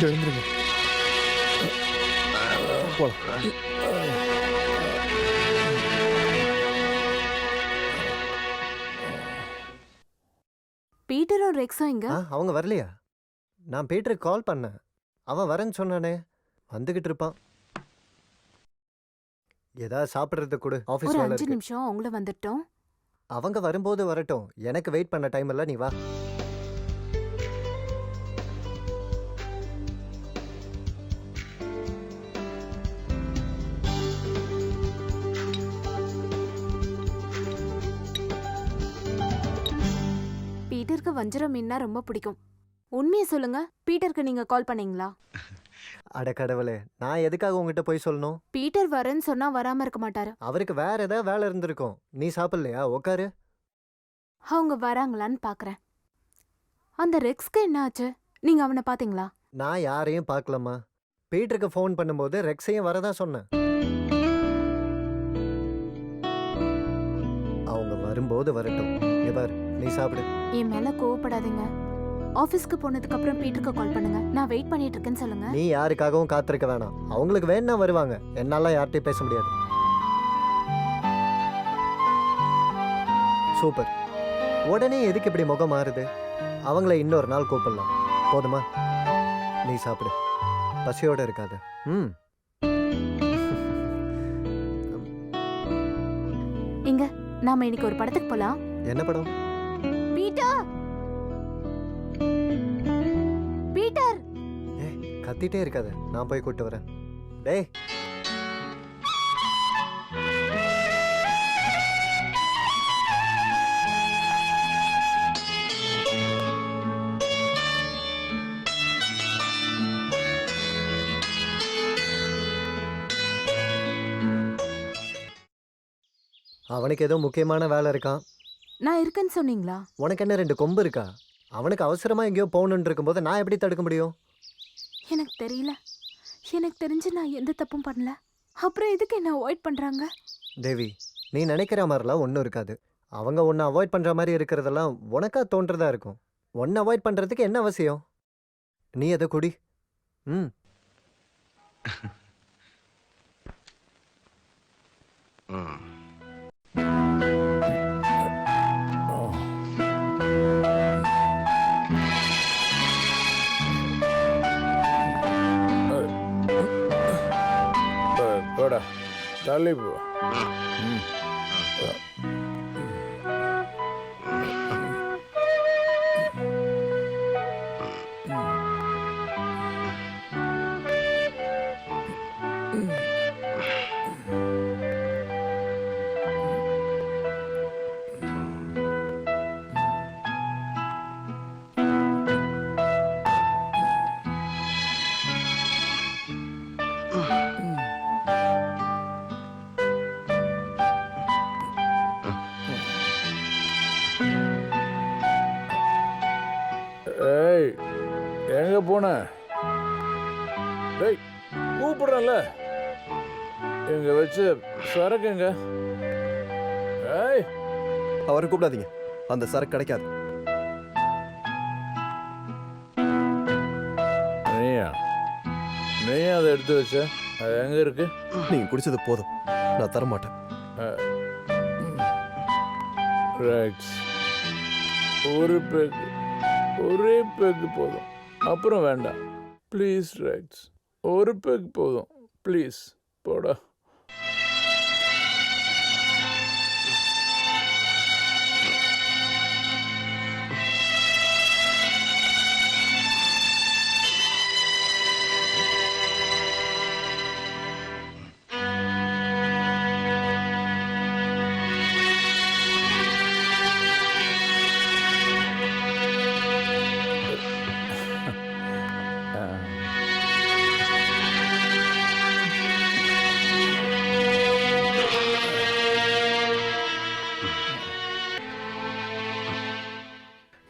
எழுந்துருங்க, போலாம். பீட்டரும் ரெக்ஸும் இங்க. அவங்க வரலையா? நான் பீட்டருக்கு கால் பண்ணேன், அவன் வரேன்னு சொன்னானே. வந்துகிட்டு இருப்பான். ஏதாவது சாப்பிட்றது கொடு, ஆஃபீஸ் ஒரு வேலை 5 இருக்கு. நிமிஷம் அவங்கள வந்துட்டோம். அவங்க வரும்போது வரட்டும், எனக்கு வெயிட் பண்ண டைம் இல்லை, நீ வா. பீட்டருக்கு வஞ்சரம் மீன்னா ரொம்ப பிடிக்கும். உண்மையை சொல்லுங்க, பீட்டருக்கு நீங்க கால் பண்ணீங்களா? அட கடவுளே, நான் எதுக்காக உங்ககிட்ட போய் சொல்லணும்? பீட்டர் வரேன்னு சொன்னா வராம இருக்க மாட்டாரு. அவருக்கு வேற ஏதாவது வேலை இருந்திருக்கும். நீ சாப்பிடலையா? உட்காரு. அவங்க வராங்களான்னு பாக்குறேன். அந்த ரெக்ஸ்க்கு என்ன ஆச்சு? நீங்க அவனை பாத்தீங்களா? நான் யாரையும் பார்க்கலம்மா. பீட்டருக்கு ஃபோன் பண்ணும்போது ரெக்ஸையும் வரதான் சொன்னேன். அவங்க வரும்போது வரட்டும். இங்க பாரு, நீ சாப்பிடு. என் மேல கோவப்படாதீங்க. ஆபீஸ்க்கு போனதுக்கு அப்புறம் பீட்டருக்கு கால் பண்ணுங்க. நான் வெயிட் பண்ணிட்டு இருக்கேன்னு சொல்லுங்க. நீ யாருக்காகவும் காத்திருக்க வேணாம். அவங்களுக்கு வேணா வருவாங்க. என்னால யார்கிட்டயும் பேச முடியாது. சூப்பர். உடனே எதுக்கு இப்படி முகம் மாறுது? அவங்கள இன்னொரு நாள் கூப்பிடலாம். போதுமா? நீ சாப்பிடு. பசியோட இருக்காது. இங்க நாம இன்னைக்கு ஒரு படத்துக்கு போலாம். என்ன படம்? Peter, Peter. கத்திட்டே இருக்காத, நான் போய் கூட்டு வரேன். டேய், அவனுக்கு ஏதோ முக்கியமான வேலை இருக்கான். நான் இருக்கேன்னு சொன்னீங்களா? உனக்கு என்ன 2 கொம்பு இருக்கா? அவனுக்கு அவசரமா எங்கேயோ போகணுன்னு இருக்கும்போது நான் எப்படி தடுக்க முடியும்? எனக்கு தெரியல. எனக்கு தெரிஞ்சு நான் எந்த தப்பும் பண்ணல. அப்புறம் எதுக்கு என்ன அவாய்ட் பண்றாங்க? தேவி, நீ நினைக்கிற மாதிரிலாம் ஒன்றும் இருக்காது. அவங்க உன்னை அவாய்ட் பண்ணுற மாதிரி இருக்கிறதெல்லாம் உனக்கா தோன்றதா இருக்கும். உன்னை அவாய்ட் பண்ணுறதுக்கு என்ன அவசியம்? நீ அதை குடி. ம். போடா, தள்ளி போ. ஏய், எங்க போன? டேய், கூப்பிடுறேன்ல. இங்க வச்சு சரக்குங்க. ஏய், அவரை கூப்பிடாதீங்க. அந்த சரக்கு கிடைக்காது. நீயா அதை எடுத்து வச்ச? அது எங்க இருக்கு? நீங்க குடிச்சது போதும், நான் தரமாட்டேன். ரெக்ஸ், ஒரு பெக், ஒரே பெக் போதும், அப்புறம் வேண்டாம். ப்ளீஸ் ரெக்ஸ், ஒரு பெக் போதும், ப்ளீஸ். போடா.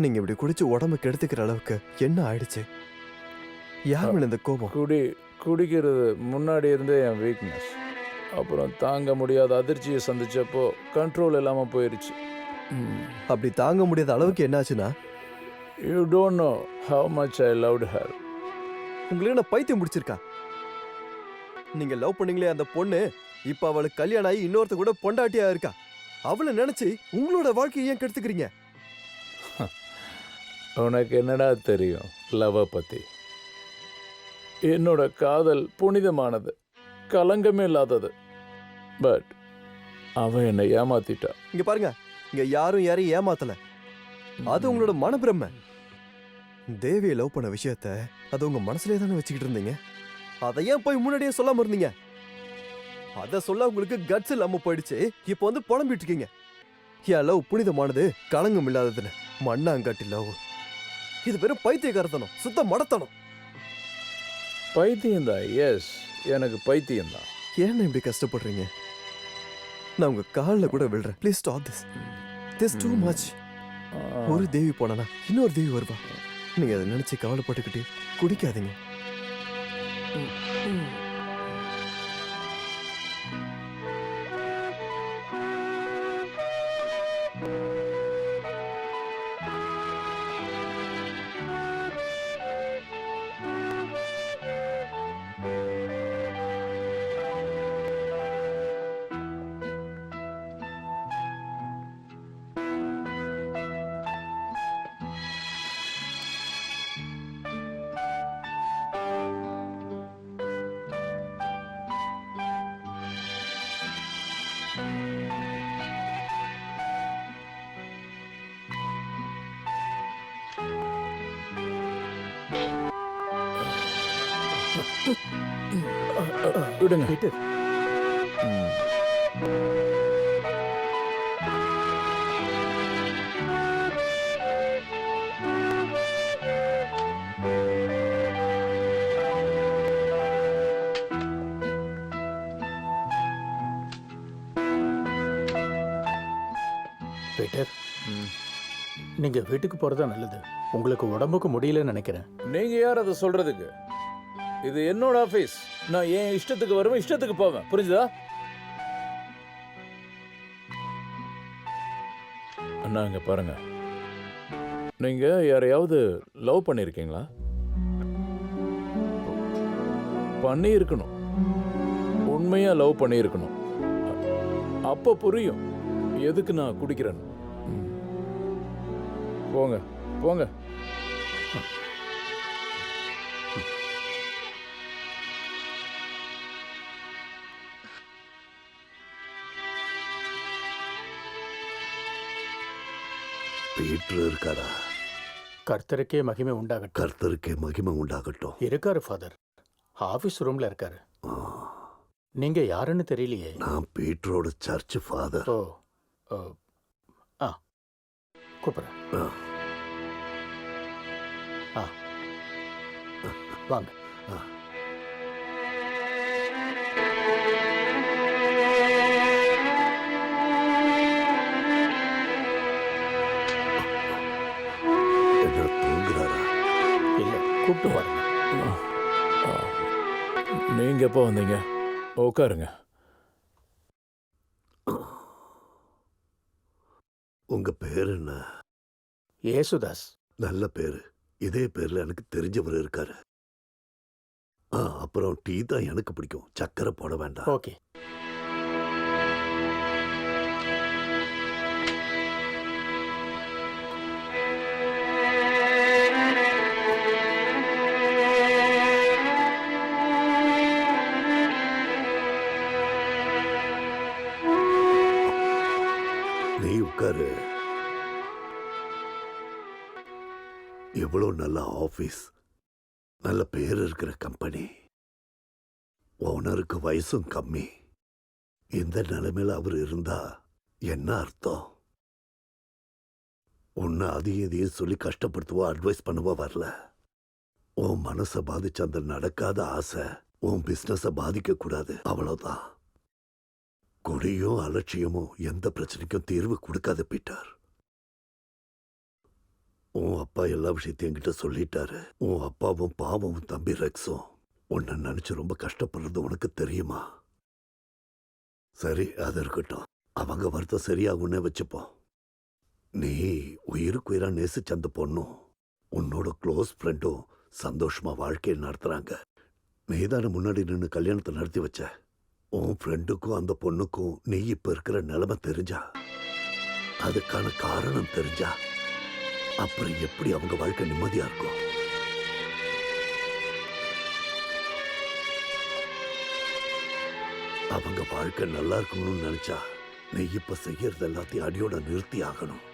நீங்க இப்படி குடிச்சு உடம்பு கெடுத்துக்கிற அளவுக்கு என்ன ஆயிடுச்சு? யார் மேல இந்த கோபம்? குடிக்கிறது முன்னாடி இருந்தே என் வீக்னஸ். அப்புறம் தாங்க முடியாத அதிர்ச்சியை சந்திச்சப்போ கண்ட்ரோல் இல்லாம போயிருச்சு. அப்படி தாங்க முடியாத அளவுக்கு என்னாச்சுன்னா? You don't know how much I loved her. உங்களுக்கு என்ன பைத்தியம் முடிச்சிருக்கா? நீங்க லவ் பண்ணீங்களே அந்த பொண்ணு, இப்ப அவளுக்கு கல்யாணம் ஆகி இன்னொருத்த கூட பொண்டாட்டியா இருக்கா. அவளை நினைச்சு உங்களோட வாழ்க்கையை ஏன் கெடுத்துக்கிறீங்க? உனக்கு என்னடா தெரியும் லவ் பத்தி? என்னோட காதல் புனிதமானது, கலங்கமே இல்லாதது. பட் அவ என்னை ஏமாத்திட்டா. இங்க பாருங்க, இங்க யாரும் யாரையும் ஏமாத்தல. அது உங்களோட மனப்பிரமை. தேவியை லவ் பண்ண விஷயத்த அது உங்க மனசுலயே தானே வச்சுக்கிட்டு இருந்தீங்க. அதை ஏன் போய் முன்னாடியே சொல்லாம இருந்தீங்க? அத சொல்ல உங்களுக்கு கட்ஸ் இல்லாம போயிடுச்சு. இப்போ வந்து புலம்பிட்டு இருக்கீங்க. என் லவ் புனிதமானது, களங்கம் இல்லாததுன்னு. மண்ணாங்கட்டி லவ். இது வெறும் பைத்தியக்காரத்தனம், சுத்த மடத்தனம். பைத்தியம்தான். எஸ், எனக்கு பைத்தியம்தான். ஏன் இப்படி கஷ்டப்படுறீங்க? நான் உங்க காலில் கூட விழுறேன். Please stop this. This too much. ஒரு தேவி போனா இன்னொரு தேவி வருவா. நீங்க அதை நினைச்சு கவலைப்பட்டுக்கிட்டு குடிக்காதீங்க. விடுங்க. பீட்டர், பீட்டர், நீங்க வீட்டுக்கு போறதா நல்லது. உங்களுக்கு உடம்புக்கு முடியலன்னு நினைக்கிறேன். நீங்க யார் அதை சொல்றதுக்கு? இது என்னோட ஆபீஸ். நான் என் இஷ்டத்துக்கு வருவேன், இஷ்டத்துக்கு போவேன். புரிஞ்சுதா? அண்ணா, இங்க பாருங்க. நீங்க யாரையாவது லவ் பண்ணிருக்கீங்களா? பண்ணி இருக்கணும். உண்மையா லவ் பண்ணி இருக்கணும். அப்ப புரியும் எதுக்கு நான் குடிக்கிறேன்னு. போங்க போங்க. பீட்டர் இருக்காரா? கர்த்தருக்கே மகிமை உண்டாகட்டும். கர்த்தருக்கே மகிமை உண்டாகட்டும். இருக்காரு ஃபாதர். ஆபீஸ் ரூம்ல இருக்காரு. ஆ, நீங்க யாருன்னு தெரியலையே. நான் பீட்டரோட சர்ச் ஃபாதர். ஓ, ஓ, ஆ, கூப்பிடுறேன். ஆ. ஆ, வாங்க. ஆ. என்ன தூங்குறாரா? இல்ல, கூப்பிட்டு பாருங்க. நீங்க எப்போ வந்தீங்க? உட்காருங்க. உங்க பேர் என்ன? ஏசுதாஸ். நல்ல பேரு. இதே பேர்ல எனக்கு தெரிஞ்சவர் இருக்காரு. அப்புறம் டீ தான் எனக்கு பிடிக்கும். சக்கரை போட வேண்டாம். ஓகே. நீ உட்காரு. எவ்வளவு நல்ல ஆபீஸ், நல்ல பேர் இருக்கிற கம்பெனி. ஓனருக்கு வயசும் கம்மி. இந்த நிலைமையில அவர் இருந்தா என்ன அர்த்தம்? உன்னை அதையும் இதையும் சொல்லி கஷ்டப்படுத்துவோ அட்வைஸ் பண்ணுவோ வரல. உன் மனசை பாதிச்ச அந்த நடக்காத ஆசை உன் பிசினஸ பாதிக்க கூடாது, அவ்வளவுதான். குடியும் அலட்சியமும் எந்த பிரச்சனைக்கும் தீர்வு கொடுக்காது பீட்டர். உன் அப்பா எல்லா விஷயத்தையும் என்கிட்ட சொல்லிட்டாரு. உன் அப்பாவும் பாவமும் தம்பி ரெக்ஸும் உன்னை நினைச்சு ரொம்ப கஷ்டப்படுறது உனக்கு தெரியுமா? சரி, அது இருக்கட்டும். அவங்க வருத்தம் சரியாகும்னே வச்சுப்போம். நீ உயிருக்கு உயிரா நேசிச்ச அந்த பொண்ணும் உன்னோட க்ளோஸ் ஃப்ரெண்டும் சந்தோஷமா வாழ்க்கையை நடத்துறாங்க. நீதானே முன்னாடி நின்று கல்யாணத்தை நடத்தி வச்ச. உன் ஃப்ரெண்டுக்கும் அந்த பொண்ணுக்கும் நீ இப்ப இருக்கிற நிலைமை தெரிஞ்சா, அதுக்கான காரணம் தெரிஞ்சா, அப்புறம் எப்படி அவங்க வாழ்க்கை நிம்மதியா இருக்கும்? அவங்க வாழ்க்கை நல்லா இருக்கணும்னு நினைச்சா நீ இப்ப செய்யறது எல்லாத்தையும் அடியோட நிறுத்தி ஆகணும்.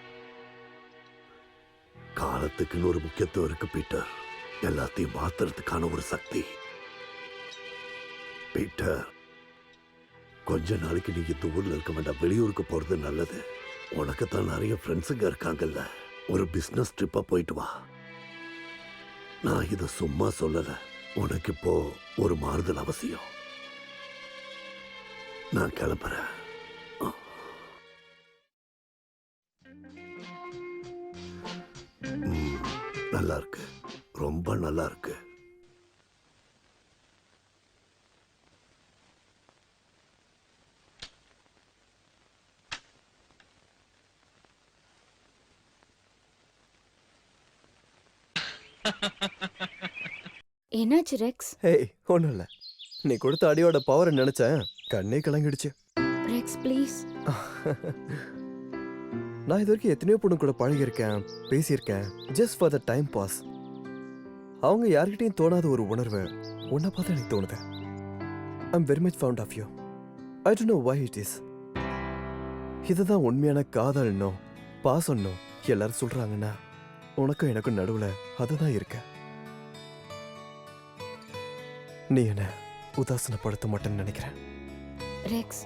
காலத்துக்குன்னு ஒரு முக்கியத்துவம் இருக்கு பீட்டர். எல்லாத்தையும் மாத்துறதுக்கான ஒரு சக்தி. பீட்டர், கொஞ்ச நாளைக்கு நீ இந்த ஊர்ல இருக்க வேண்டாம், வெளியூருக்கு போறது நல்லது. உனக்கு தான் நிறைய ஃப்ரெண்ட்ஸுங்க இருக்காங்கல்ல, ஒரு பிசினஸ் ட்ரிப்பா போயிட்டு வா. நான் இத சும்மா சொல்லல, உனக்கு இப்போ ஒரு மாறுதல் அவசியம். நான் கிளம்புறேன். நல்லா இருக்கு, ரொம்ப நல்லா இருக்கு. என்னாச்சு ரெக்ஸ்? ஹேய், ஒன்றும் இல்லை. நீ கொடுத்த அடியோட பவரை நினைச்சேன், கண்ணே கலங்கிடுச்சு. Rex please. நான் இது வரைக்கும் எத்தனையோ பொண்ணு கூட பழகியிருக்கேன், பேசியிருக்கேன், just for the time pass. அவங்க யார்கிட்டையும் தோணாத ஒரு உணர்வு உன்னை பார்த்தா எனக்கு தோணுது. I'm very much fond of you. I don't know why it is. இதுதான் உண்மையான காதல்னோ பாசம்னோ எல்லாரும் சொல்றாங்கன்னா, உனக்கும் எனக்கும் நடுவில் அதுதான் இருக்க. நீ என்ன உதாசனப்படுத்த மாட்டேன்னு நினைக்கிறேன். ரெக்ஸ்,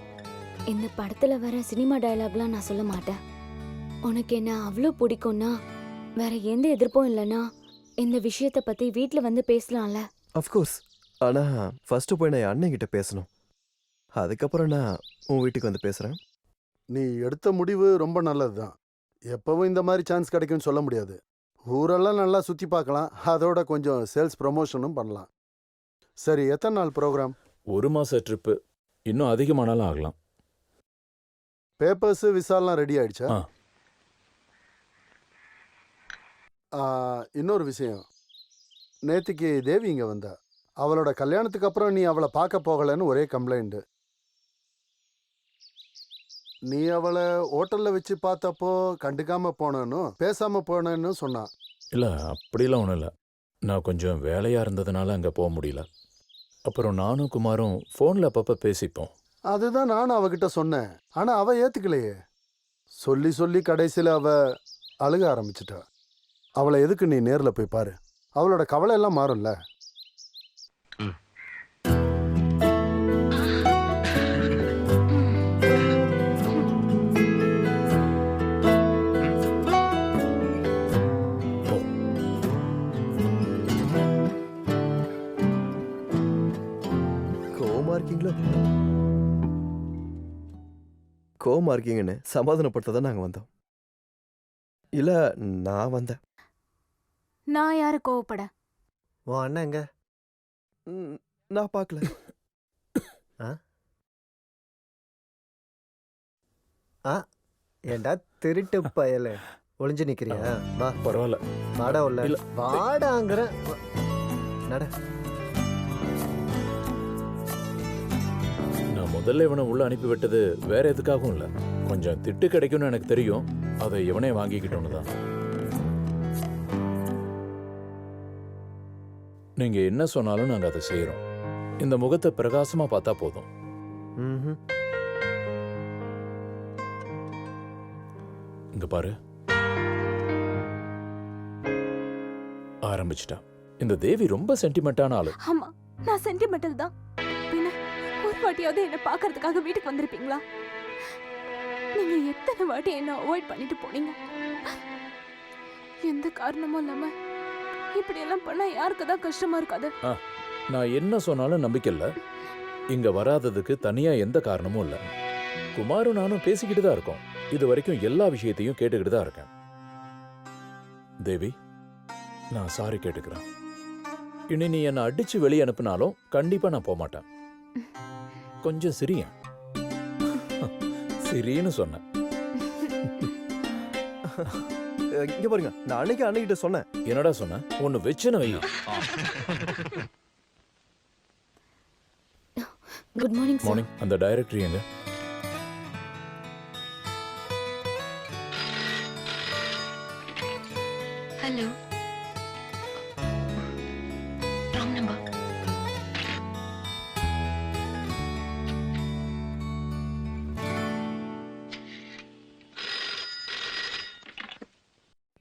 இந்த படத்துல வர சினிமா டயலாக்லாம் நான் சொல்ல மாட்டேன். உனக்கு என்ன அவ்வளோ பிடிக்கும்னா, வேற எந்த எதிர்ப்பும் இல்லைன்னா இந்த விஷயத்தை பத்தி வீட்டில் வந்து பேசலாம்ல. அஃப்கோர்ஸ். ஆனா ஃபர்ஸ்ட் போய் நான் என் அண்ணன் கிட்ட பேசணும். அதுக்கப்புறம் நான் உன் வீட்டுக்கு வந்து பேசுறேன். நீ எடுத்த முடிவு ரொம்ப நல்லது தான். எப்பவும் இந்த மாதிரி சான்ஸ் கிடைக்கும்னு சொல்ல முடியாது. ஊரெல்லாம் நல்லா சுற்றி பார்க்கலாம், அதோட கொஞ்சம் சேல்ஸ் ப்ரமோஷனும் பண்ணலாம். சரி, எத்தனை நாள் ப்ரோக்ராம்? 1 மாச ட்ரிப்பு, இன்னும் அதிகமானாலும் ஆகலாம். பேப்பர்ஸு விசாலாம் ரெடி ஆயிடுச்சா? இன்னொரு விஷயம், நேத்திக்கு தேவி இங்கே வந்தா. அவளோட கல்யாணத்துக்கு அப்புறம் நீ அவளை பார்க்க போகலைன்னு ஒரே கம்ப்ளைண்ட். நீ அவளை ஹோட்டலில் வச்சு பார்த்தப்போ கண்டுக்காம போனேன்னு பேசாமல் போனேன்னு சொன்னான். இல்லை, அப்படிலாம் ஒன்றும் இல்லை. நான் கொஞ்சம் வேலையாக இருந்ததுனால அங்கே போக முடியல. அப்புறம் நானும் குமாரும் ஃபோனில் அப்பப்போ பேசிப்போம். அதுதான் நானும் அவகிட்ட சொன்னேன், ஆனால் அவள் ஏற்றுக்கலையே. சொல்லி சொல்லி கடைசியில் அவள் அழுக ஆரம்பிச்சிட்டா. அவளை எதுக்கு நீ நேரில் போய் பாரு, அவளோட கவலை எல்லாம் மாறும்ல. கோவமா இருக்கீங்கன்னு சமாதானப்படுத்த தான் நாங்கள் வந்தோம். இல்லை, நான் வந்தேன். நான் யாரு கோவப்பட? உன் அண்ணன் எங்க? நான் பார்க்கல. ஏண்டா திருட்டு பயல, ஒளிஞ்சு நிக்கிறியா? வா, பரவாயில்ல. வாடா உள்ள. இல்ல. வாடாங்கிற நட. நான் முதல்ல இவனை உள்ள அனுப்பி விட்டது வேற எதுக்காகவும் இல்லை. கொஞ்சம் திட்டு கிடைக்கும்னு எனக்கு தெரியும், அதை இவனே வாங்கிக்கிட்டோன்னு தான். நீங்க என்ன சொன்னாலும் நாங்க அதை செய்யறோம். இந்த முகத்தை பிரகாசமா பார்த்தா போதும். இங்க பாரு, ஆரம்பிச்சிட்டா. இந்த தேவி ரொம்ப சென்டிமெண்டான ஆளு. ஆமா, நான் சென்டிமெண்டல் தான். பின்ன ஒரு வாட்டியாவது என்ன பார்க்கறதுக்காக வீட்டுக்கு வந்திருப்பீங்களா? நீங்க எத்தனை வாட்டி என்ன அவாய்ட் பண்ணிட்டு போனீங்க. எந்த காரணமும் இல்லாம இப்படி எல்லாம் பண்ணா யாருக்கு தான் கஷ்டமா இருக்காது? நான் என்ன சொன்னாலும் நம்பிக்கை இல்ல. இங்க வராததுக்கு தனியா எந்த காரணமும் இல்ல. குமாரும் நானும் பேசிக்கிட்டு தான் இருக்கோம். இது வரைக்கும் எல்லா விஷயத்தையும் கேட்டுக்கிட்டு தான் இருக்கேன். தேவி, நான் சாரி கேட்டுக்கிறேன். இனி நீ என்னை அடிச்சு வெளியே அனுப்பினாலும் கண்டிப்பா நான் போக மாட்டேன். கொஞ்சம் சிரியா சிரின்னு சொன்னேன். இங்க பாருங்க, நான் அன்னைக்கு அன்னைக்கிட்ட சொன்னேன். என்னடா சொன்ன? ஒன்னு வெச்சுன்னு வை. Good morning sir. மார்னிங். அந்த டைரக்டர் எங்க? ஹலோ. Wrong number.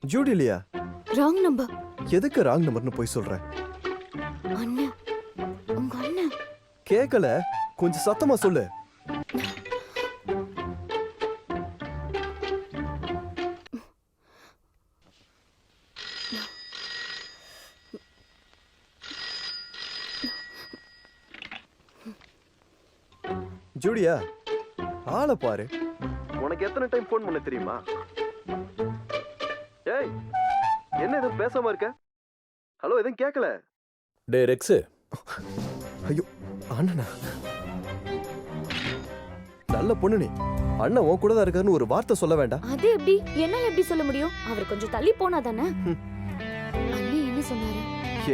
ஜூடி இல்லையா? Wrong number. எதுக்கு ராங் நம்பர்னு போய் சொல்ற? அண்ணன், உங்க அண்ணன். கேட்கல, கொஞ்சம் சத்தமா சொல்லு. ஜூடியா, ஆளை பாரு. உனக்கு எத்தனை டைம் ஃபோன் பண்ண தெரியுமா? ஏய், என்ன எதுவும் பேசாம இருக்க? ஹலோ, எதுவும் கேட்கல. டே ரெக்ஸு, ஐயோ, அண்ணனா? நல்ல பொண்ணு நீ. அண்ணன் உன் கூட தான் இருக்காருன்னு ஒரு வார்த்தை சொல்ல வேண்டாம்? அது எப்படி? என்னால எப்படி சொல்ல முடியும்? அவர் கொஞ்சம் தள்ளி போனா தானே. அண்ணன் என்ன சொன்னாரு?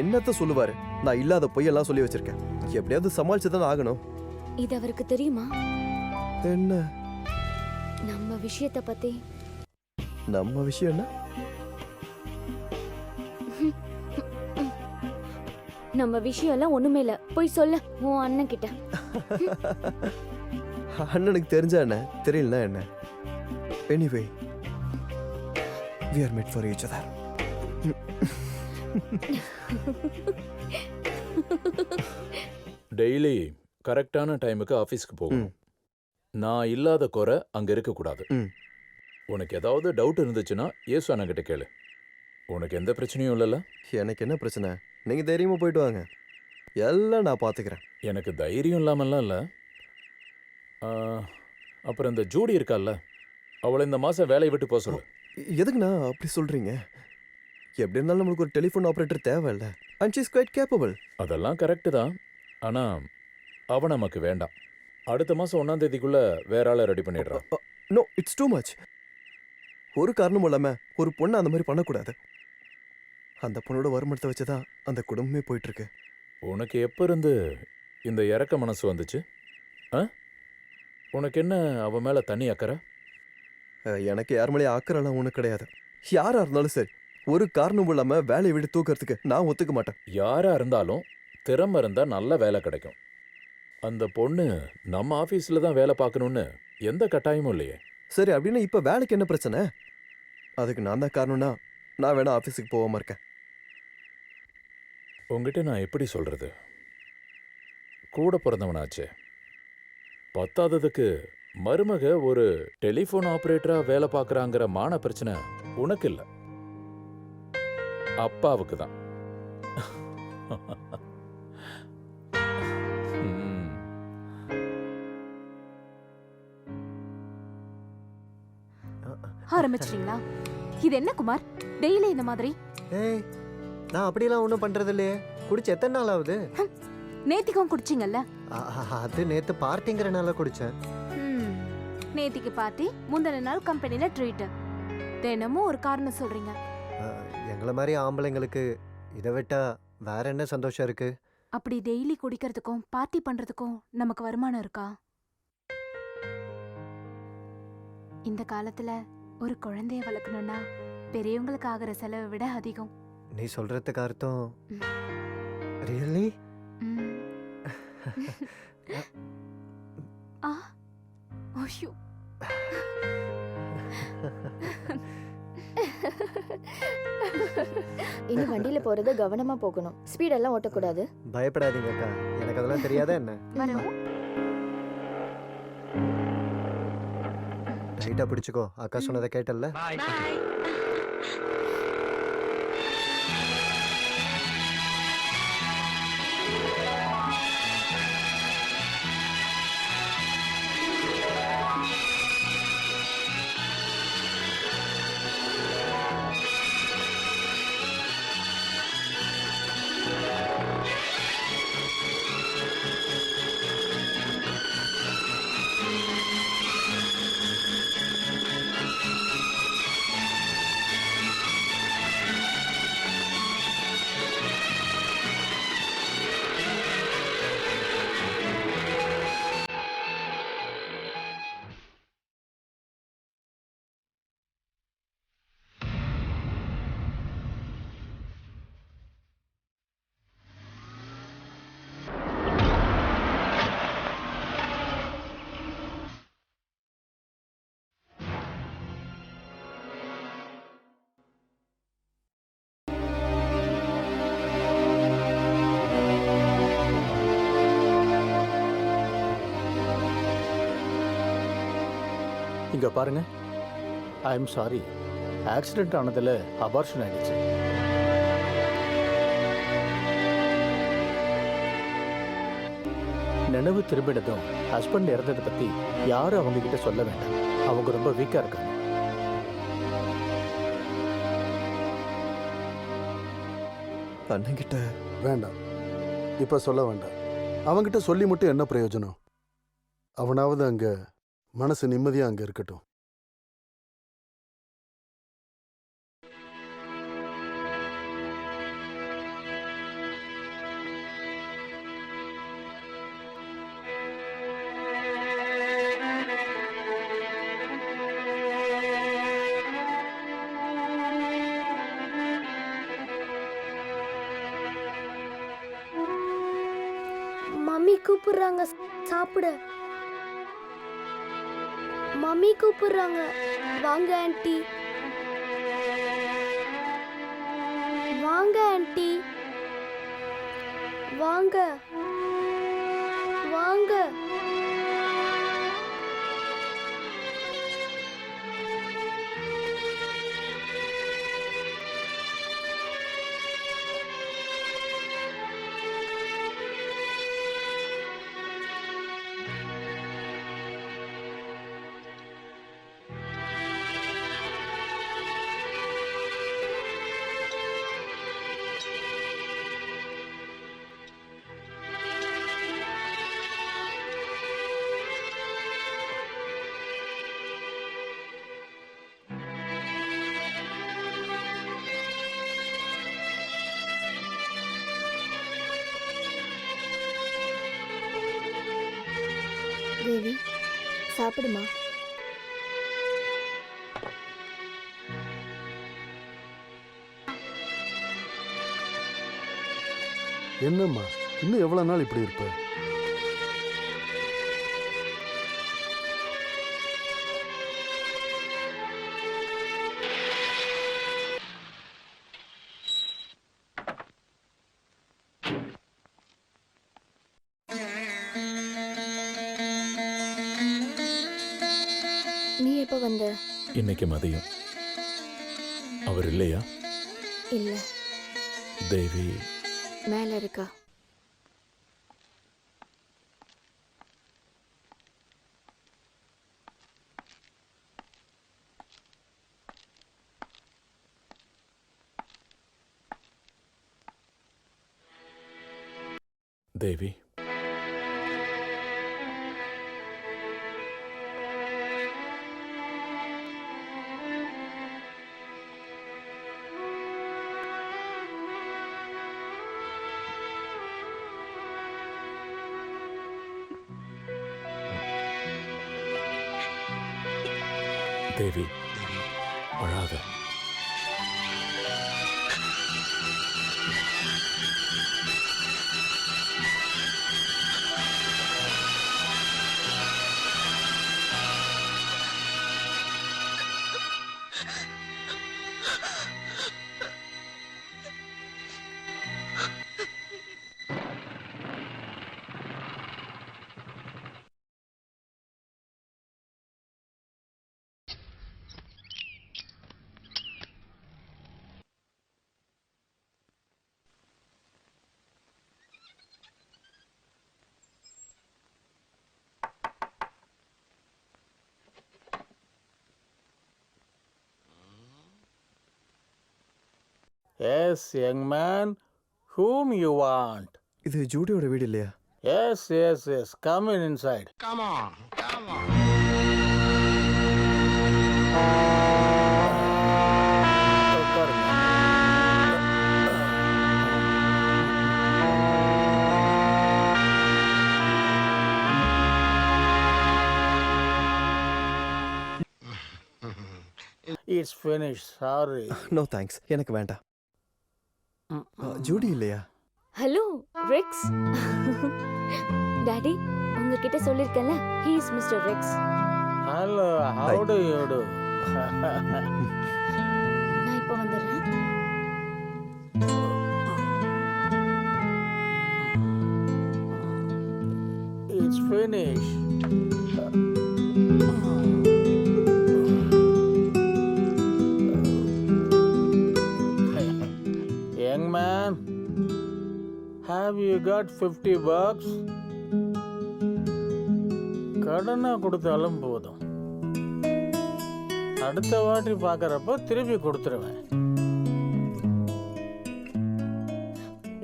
என்னத்த சொல்லுவாரு? நான் இல்லாத பொய்யெல்லாம் சொல்லி வச்சிருக்கேன். எப்படியாவது சமாளிச்சு தானே ஆகணும். இது அவருக்கு தெரியுமா? என்ன? நம்ம விஷயத்தை பத்தி. நம்ம விஷயம் என்ன? நம்ம விஷயம் எல்லாம் ஒண்ணுமே இல்ல. போய் சொல்ல உன் அண்ணன் கிட்ட. அண்ணனுக்கு தெரிஞ்சா என்ன, தெரியலனா என்ன? Anyway, we are meant for each other. Daily கரெக்டான டைமுக்கு ஆஃபீஸ்க்கு போகணும். நான் இல்லாத குறை அங்க இருக்கக்கூடாது. உனக்கு ஏதாவது டவுட் இருந்துச்சுன்னா ஏசு அண்ணங்கிட்ட கேளு. உனக்கு எந்த பிரச்சனையும் இல்லைல்ல? எனக்கு என்ன பிரச்சனை? நீங்க தைரியமா போயிட்டு வாங்க, எல்லாம் நான் பாத்துக்கிறேன். எனக்கு தைரியம் இல்லாமல்லாம் இல்லை. அப்புறம் இந்த ஜூடி இருக்கால்ல, அவளை இந்த மாதம் வேலையை விட்டு போக சொல்லு. எதுக்குண்ணா அப்படி சொல்றீங்க? எப்படி இருந்தாலும் நம்மளுக்கு ஒரு டெலிஃபோன் ஆப்ரேட்டர் தேவையில்ல. And she is quite capable. அதெல்லாம் கரெக்டு தான். ஆனால் அவன் நமக்கு வேண்டாம். அடுத்த மாதம் 1ஆம் தேதிக்குள்ள வேற ஆளை ரெடி பண்ணிடுறான். No, it's too much. ஒரு காரணமும் இல்லாம ஒரு பொண்ணை அந்த மாதிரி பண்ணக்கூடாது. அந்த பொண்ணோட வருமானத்தை வச்சுதான் அந்த குடும்பமே போயிட்டு இருக்கு. உனக்கு எப்போ இருந்து இந்த இறக்க மனசு வந்துச்சு? உனக்கு என்ன அவன் மேலே தனி அக்கறை? எனக்கு யார் மேலேயே ஆக்கறலாம் ஒன்றும் கிடையாது. யாரா இருந்தாலும் சரி, ஒரு காரணமும் இல்லாம வேலையை விட்டு தூக்கிறதுக்கு நான் ஒத்துக்க மாட்டேன். யாரா இருந்தாலும் திறமை இருந்தால் நல்ல வேலை கிடைக்கும். அந்த பொண்ணு நம்ம ஆஃபீஸில் தான் வேலை பார்க்கணுன்னு எந்த கட்டாயமும் இல்லையே. சரி, அப்படின்னு இப்போ வேலைக்கு என்ன பிரச்சனை? அதுக்கு நான் தான் காரணம்னா நான் வேணா ஆஃபீஸுக்கு போகாம இருக்கேன். உங்ககிட்ட நான் எப்படி சொல்றது? கூட பிறந்தவனாச்சே. பத்தாததுக்கு மருமக ஒரு டெலிஃபோன் ஆபரேட்டரா வேலை பார்க்கறாங்கிற மான பிரச்சனை உனக்கு இல்லை, அப்பாவுக்கு தான். ஆரம்பிச்சிட்டீங்களா? இது என்ன குமார், டெய்லி இந்த மாதிரி? ஏய், நான் அப்படிலாம் ஒன்றும் பண்றது இல்லையே. குடிச்சு எத்தனை நாள் ஆகுது? நேத்திக்கும் குடிச்சிங்கல்ல? அது நேத்து பார்ட்டிங்கிறனால குடிச்சேன். நேத்திக்கு பார்ட்டி, முந்தின நாள் கம்பெனில ட்ரீட். தினமும் ஒரு காரணம் சொல்றீங்க. எங்களை மாதிரி ஆம்பளைங்களுக்கு இதை விட்டா வேற என்ன சந்தோஷம் இருக்கு? அப்படி டெய்லி குடிக்கிறதுக்கும் பார்ட்டி பண்றதுக்கும் நமக்கு வருமானம் இருக்கா? இந்த காலத்துல ஒரு குழந்தைய வளர்க்கணும்னா பெரியவங்களுக்கு ஆகிற செலவை விட அதிகம். நீ சொல்றதுக்கு அர்த்தம் ரியலி? ஐயோ, இனி வண்டியில போறது கவனமா போகணும். ஸ்பீடெல்லாம் ஓட்டக்கூடாது. பயப்படாதீங்க அக்கா, எனக்கு அதெல்லாம் தெரியாதா என்ன? வரோம். டைட்டா பிடிச்சுக்கோ. அக்கா சொன்னதை கேட்டல்ல? இங்க பாருங்க, ஐ எம் சாரி, ஆக்சிடென்ட் ஆனதுல அபார்ஷன் ஆயிடுச்சு. நினைவு திரும்பினதும் ஹஸ்பண்ட் இறந்ததை பத்தி யாரும் அவங்க கிட்ட சொல்ல வேண்டாம். அவங்க ரொம்ப வீக்கா இருக்காங்க. அண்ணன்கிட்ட வேண்டாம், இப்ப சொல்ல வேண்டாம். அவன்கிட்ட சொல்லி மட்டும் என்ன பிரயோஜனம்? அவனாவது அங்க மனசு நிம்மதியா அங்க இருக்கட்டும். மம்மி கூப்பிடுறாங்க சாப்பிட. மம்மி கூப்பிடுறாங்க. வாங்க ஆண்டி. வாங்க ஆண்டி. வாங்க வாங்க. தேவி, சாப்பிடுமா. என்னம்மா, இன்னும் எவ்வளவு நாள் இப்படி இருப்ப? நீ எப்ப வந்த? இன்னைக்கு மதியம். அவர் இல்லையா? இல்ல, தேவி மேல இருக்கா. தேவி, தேவி அழாத. Yes, young man, whom you want? இது ஜூடியோட வீடு இல்லையா? Yes, yes, yes. Come in inside. Come on, come on. It's finished. Sorry. No thanks, எனக்கு வேண்டாம். ஜூடி இல்லையா? Hello Rex. டாடி, உங்ககிட்ட சொல்லிருக்கேன்ல, he is Mr. Rex. Hello, how Hi. do you do? நான் இப்போ வந்துடுறேன். It's finished. got $50. கடனா கொடுத்தாலும் போதும். அடுத்த வாட்டி பார்க்கறப்ப திருப்பி கொடுத்துருவேன்.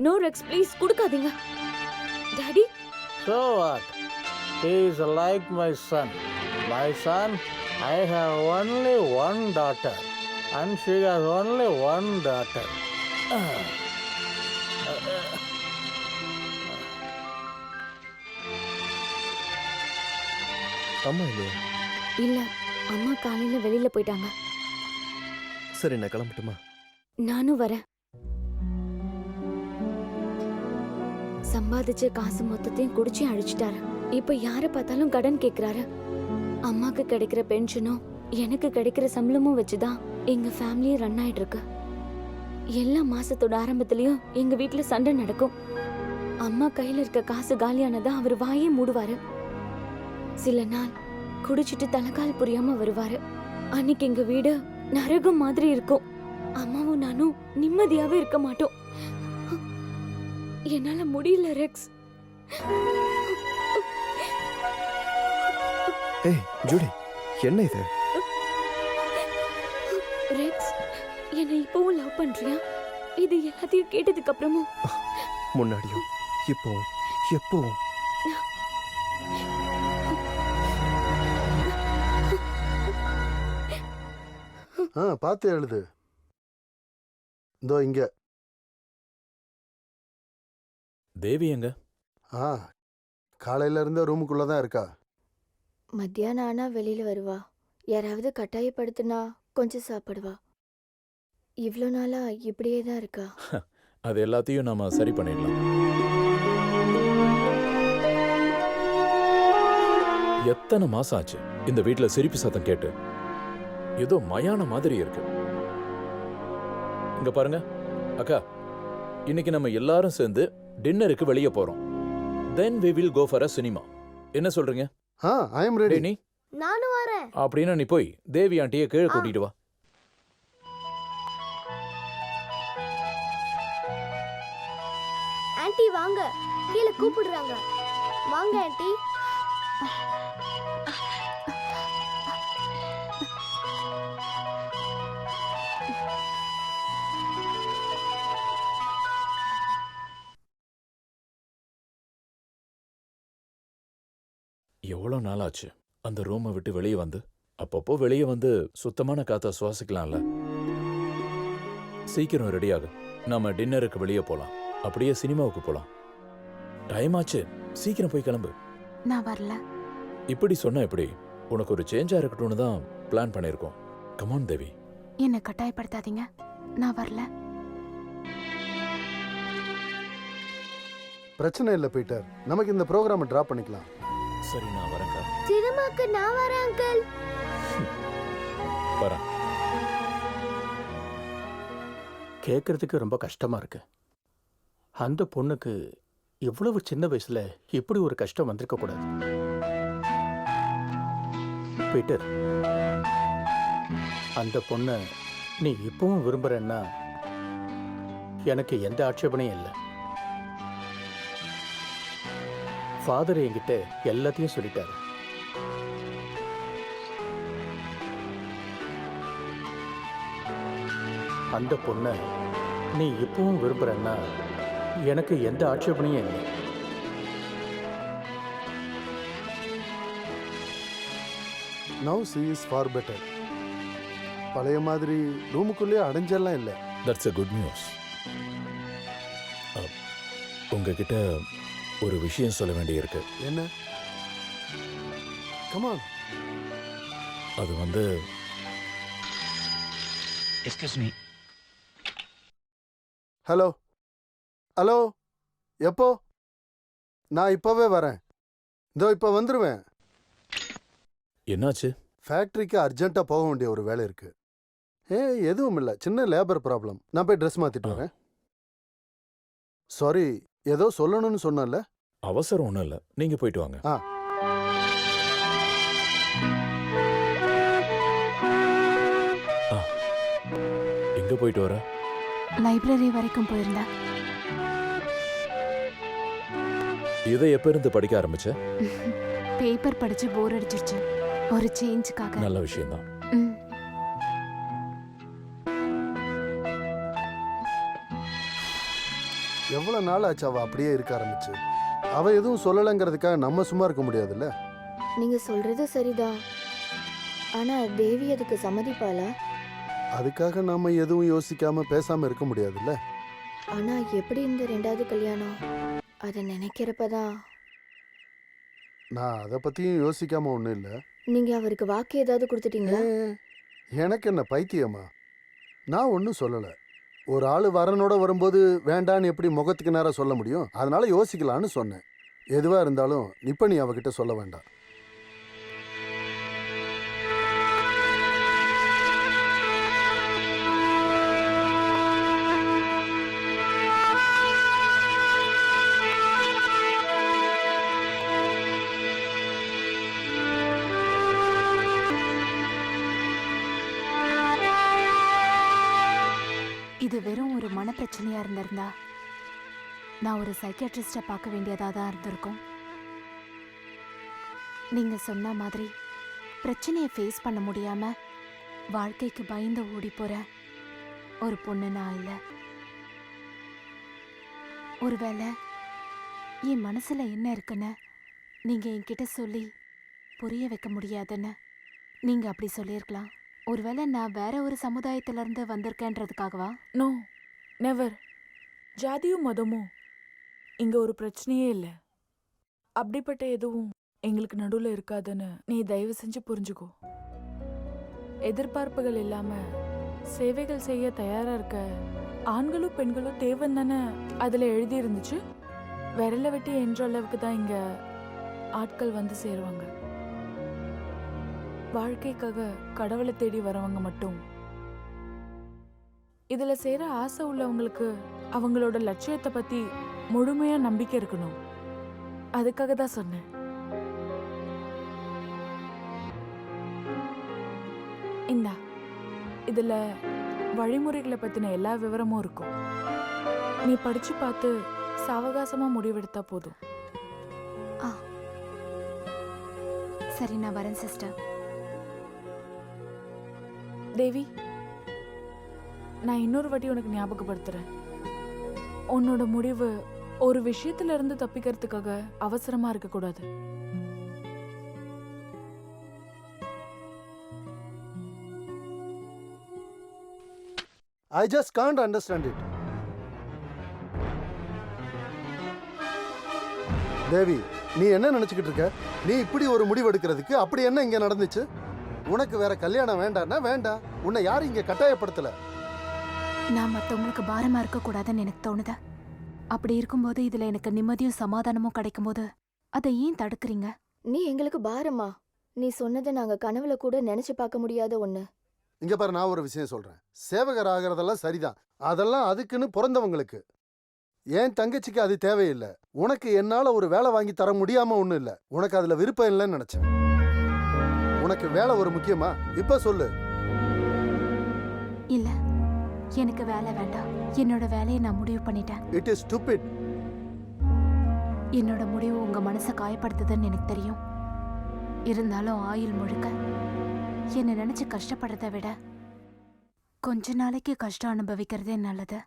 நோ ரெக்ஸ் ப்ளீஸ் கொடுக்காதீங்க. Daddy So what? He is like my son. My son, I have only one daughter, and she has only one daughter. அம்மா இல்லையா? இல்ல, அம்மா காலையில வெளியில போயிட்டாங்க. சரி நான் கிளம்பட்டுமா? நானும் வரேன். சம்பாதிச்ச காசு மொத்தத்தையும் குடிச்சு அழிச்சிட்டாரு. இப்ப யார பார்த்தாலும் கடன் கேக்குறாரு. அம்மாக்கு கிடைக்கிற பென்ஷனும் எனக்கு கிடைக்கிற சம்பளமும் வச்சுதான் எங்க ஃபேமிலியே ரன் ஆயிட்டு இருக்கு. எல்லா மாசத்தோட ஆரம்பத்திலயும் எங்க வீட்டுல சண்டை நடக்கும். அம்மா கையில இருக்க காசு காலியானதா அவர் வாயே மூடுவாரு. சில நாள் குடிச்சிட்டு தலைக்கால் புரியாம வருவாரு. அன்னைக்கு எங்க வீடு நரகம் மாதிரி இருக்கும். அம்மாவும் நானும் நிம்மதியாவே இருக்க மாட்டோம். என்னால முடியல ரெக்ஸ். ஏய் ஜூடி, என்ன இது? ரெக்ஸ், என்னை இப்பவும் லவ் பண்றியா? இது எல்லாத்தையும் கேட்டதுக்கு அப்புறமும் முன்னாடியும் இப்போவும் எப்பவும் பார்த்து எழுது. இதோ இங்க. தேவி எங்க? காலையில இருந்த ரூமுக்குள்ள தான் இருக்கா. மத்தியானம் ஆனா வெளியில வருவா. யாராவது கட்டாயப்படுத்தினா கொஞ்சம் சாப்பிடுவா. இவ்வளோ நாளா இப்படியே தான் இருக்கா. அது எல்லாத்தையும் நாம சரி பண்ணிடலாம். எத்தனை மாசம் ஆச்சு இந்த வீட்டுல சிரிப்பு சத்தம் கேட்டு? ஏதோ மயான மாதிரி இருக்கு. இங்க பாருங்க அக்கா, இன்னைக்கு நம்ம எல்லாரும் சேர்ந்து டின்னருக்கு வெளியே போறோம். Then we will go for a cinema. என்ன சொல்றீங்க? I am ready. நீ நானும் வரேன். அப்படின்னா நீ போய் தேவி ஆண்டியை கீழே கூட்டிட்டு வா. ஆன்ட்டி வாங்க, கீழே கூப்பிடுறாங்க. வாங்க ஆன்ட்டி. எவ்வளோ நாள் ஆச்சு அந்த ரூமை விட்டு வெளியே வந்து? அப்பப்போ வெளியே வந்து சுத்தமான காத்த சுவாசிக்கலாம்ல. சீக்கிரம் ரெடியாக, நாம டின்னருக்கு வெளியே போலாம். அப்படியே சினிமாவுக்கு போலாம். டைம் ஆச்சு, சீக்கிரம் போய் கிளம்பு. நான் வரல. இப்படி சொன்னா எப்படி? உனக்கு ஒரு சேஞ்சா இருக்கட்டும்னு தான் பிளான் பண்ணியிருக்கோம். கமான் தேவி. என்ன கட்டாயப்படுத்தாதீங்க, நான் வரல. பிரச்சனை இல்லை பீட்டர், நமக்கு இந்த ப்ரோக்ராமை டிராப் பண்ணிக்கலாம். சரி நான் வரேன்க்கா. சினிமாக்கு நான் வரேன் அங்கிள். வரேன். கேட்கறதுக்கு ரொம்ப கஷ்டமா இருக்கு. அந்த பொண்ணுக்கு இவ்வளவு சின்ன வயசுல இப்படி ஒரு கஷ்டம் வந்திருக்க கூடாது. பீட்டர், அந்த பொண்ணை நீ இப்பவும் விரும்புறன்னா எனக்கு எந்த ஆட்சேபனையும் இல்லை. ஃபாதர் என்கிட்ட எல்லாத்தையும் சொல்லிட்டாரு. அந்த பொண்ணை நீ இப்பவும் விரும்புறன்னா எனக்கு எந்த ஆட்சேபனையும் இல்லை. Now she is far better. பழைய மாதிரி ரூமுக்குள்ளேயே அடைஞ்செல்லாம் இல்லை. That's a good news. உங்ககிட்ட ஒரு விஷயம் சொல்ல வேண்டியிருக்கு. என்ன? கமான். அது வந்து எக்ஸ்கியூஸ் மீ. ஹலோ ஹலோ, எப்போ? நான் இப்போவே வரேன். இதோ இப்போ வந்துடுவேன். என்னாச்சு? ஃபேக்ட்ரிக்கு அர்ஜென்ட்டாக போக வேண்டிய ஒரு வேலை இருக்கு. எதுவும் இல்லை, சின்ன லேபர் ப்ராப்ளம். நான் போய் ட்ரெஸ் மாற்றிட்டு வரேன். சாரி, ஏதோ சொல்லணும்னு சொன்னல. அவசரம் ஒன்றும் இல்லை, நீங்கள் போயிட்டு வாங்க. எங்கே போயிட்டு வர? லைப்ரரி வரைக்கும் போயிருந்தேன். இதை எப்ப இருந்து படிக்க ஆரம்பிச்ச? பேப்பர் படிச்சு போர் அடிச்சிருச்சு. ஒரு சேஞ்சுக்காக. நல்ல விஷயம்தான். ம். எவ்வளவு நாள் ஆச்சு அவ அப்படியே இருக்க ஆரம்பிச்சு? அவ எதுவும் சொல்லலைங்கிறதுக்காக நம்ம சும்மா இருக்க முடியாதுல்ல. நீங்க சொல்றது சரிதான். ஆனா தேவி அதுக்கு சம்மதிப்பாளா? அதுக்காக நாம எதுவும் யோசிக்காம பேசாம இருக்க முடியாதுல்ல. ஆனா எப்படி இந்த ரெண்டாவது கல்யாணம்? அதை நினைக்கிறப்பதான். நான் அதை பத்தியும் யோசிக்காம ஒண்ணும் இல்ல. நீங்க அவருக்கு வாக்கு ஏதாவது கொடுத்துட்டீங்களா? எனக்கு என்ன பைத்தியமா? நான் ஒன்றும் சொல்லலை. ஒரு ஆள் வரனோட வரும்போது வேண்டான்னு எப்படி முகத்துக்கு நேரம் சொல்ல முடியும்? அதனால யோசிக்கலான்னு சொன்னேன். எதுவா இருந்தாலும் இப்ப நீ அவகிட்ட சொல்ல வேண்டாம். இது வெறும் ஒரு மனப்பிரச்சனையா இருந்திருந்தா நான் ஒரு சைக்கியாட்ரிஸ்டை பார்க்க வேண்டியதாக தான் இருந்திருக்கும். நீங்க சொன்ன மாதிரி பிரச்சனையை ஃபேஸ் பண்ண முடியாம வாழ்க்கைக்கு பயந்து ஓடி போற ஒரு பொண்ணு நான் இல்லை. ஒருவேளை என் மனசுல என்ன இருக்குன்னு நீங்க என்கிட்ட சொல்லி புரிய வைக்க முடியாதுன்னு நீங்க அப்படி சொல்லியிருக்கலாம். ஒருவேளை நான் வேற ஒரு சமுதாயத்துல இருந்து வந்திருக்கேன்றதுக்காகவா? No, never. ஜாதியும் மதமும் இங்க ஒரு பிரச்சனையே இல்லை. அப்படிப்பட்ட எதுவும் எங்களுக்கு நடுவில் இருக்காதுன்னு நீ தயவு செஞ்சு புரிஞ்சுக்கோ. எதிர்பார்ப்புகள் இல்லாம சேவைகள் செய்ய தயாரா இருக்க ஆண்களும் பெண்களும் தேவன் தானே அதுல எழுதி இருந்துச்சு. விரல வெட்டி என்ற அளவுக்கு தான் இங்க ஆட்கள் வந்து சேருவாங்க. வாழ்க்கைக்காக கடவுளை தேடி வரவங்க மட்டும் இதுல சேர ஆசை உள்ளவங்களுக்கு அவங்களோட லட்சியத்தை பத்தி முழுமையா நம்பிக்கை இருக்கணும். அதுக்காக தான் சொன்னேன். இந்தா, இதுல வழிமுறைகளை பத்தின எல்லா விவரமும் இருக்கும். நீ படிச்சு பார்த்து சாவகாசமா முடிவெடுத்தா போதும். சரி, நான் வரேன் சிஸ்டர். தேவி, நான் இன்னொரு வாட்டி உனக்கு ஞாபகப்படுத்துறேன். உன்னோட முடிவு ஒரு விஷயத்துல இருந்து தப்பிக்கிறதுக்காக அவசரமா இருக்கக்கூடாது. I just can't understand it. தேவி, நீ என்ன நினைச்சுக்கிட்டு இருக்க? நீ இப்படி ஒரு முடிவு எடுக்கிறதுக்கு அப்படி என்ன இங்க நடந்துச்சு? உனக்கு வேற கல்யாணம் வேண்டாம்னா வேண்டாம். உன்னை யாரும் இங்க கட்டாயப்படுத்தல. நான் மற்றவங்களுக்கு பாரமா இருக்கக்கூடாதுன்னு எனக்கு தோணுது. அப்படி இருக்கும்போது இதுல எனக்கு நிம்மதியும் சமாதானமும் கிடைக்கும் போது அதை ஏன் தடுக்கிறீங்க? நீ எங்களுக்கு பாரமா? நீ சொன்னதை நாங்க கனவுல கூட நினைச்சு பார்க்க முடியாத ஒண்ணு. இங்க பாரு, நான் ஒரு விஷயம் சொல்றேன். சேவகர் ஆகிறதெல்லாம் சரிதான். அதெல்லாம் அதுக்குன்னு பிறந்தவங்களுக்கு. ஏன் தங்கச்சிக்கு அது தேவையில்லை. உனக்கு என்னால ஒரு வேலை வாங்கி தர முடியாம ஒண்ணும் இல்ல. உனக்கு அதுல விருப்பம் இல்லைன்னு நினைச்சேன். உனக்கு வேலை ஒரு முக்கியமா? இப்ப சொல்லு. இல்ல, எனக்கு வேலை வேண்டாம். என்னோட வேலையை நான் முடிவு பண்ணிட்டேன். It is stupid. என்னோட முடிவு உங்க மனசை காயப்படுத்துதுன்னு எனக்கு தெரியும். இருந்தாலும் ஆயுள் முழுக்க என்னை நினைச்சு கஷ்டப்படுறதை விட கொஞ்ச நாளைக்கு கஷ்டம் அனுபவிக்கிறதே நல்லது.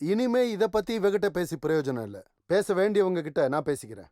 இனிமே இத பத்தி இவகிட்ட பேசி பிரயோஜனம் இல்ல. பேச வேண்டியவங்க கிட்ட நான் பேசிக்கிறேன்.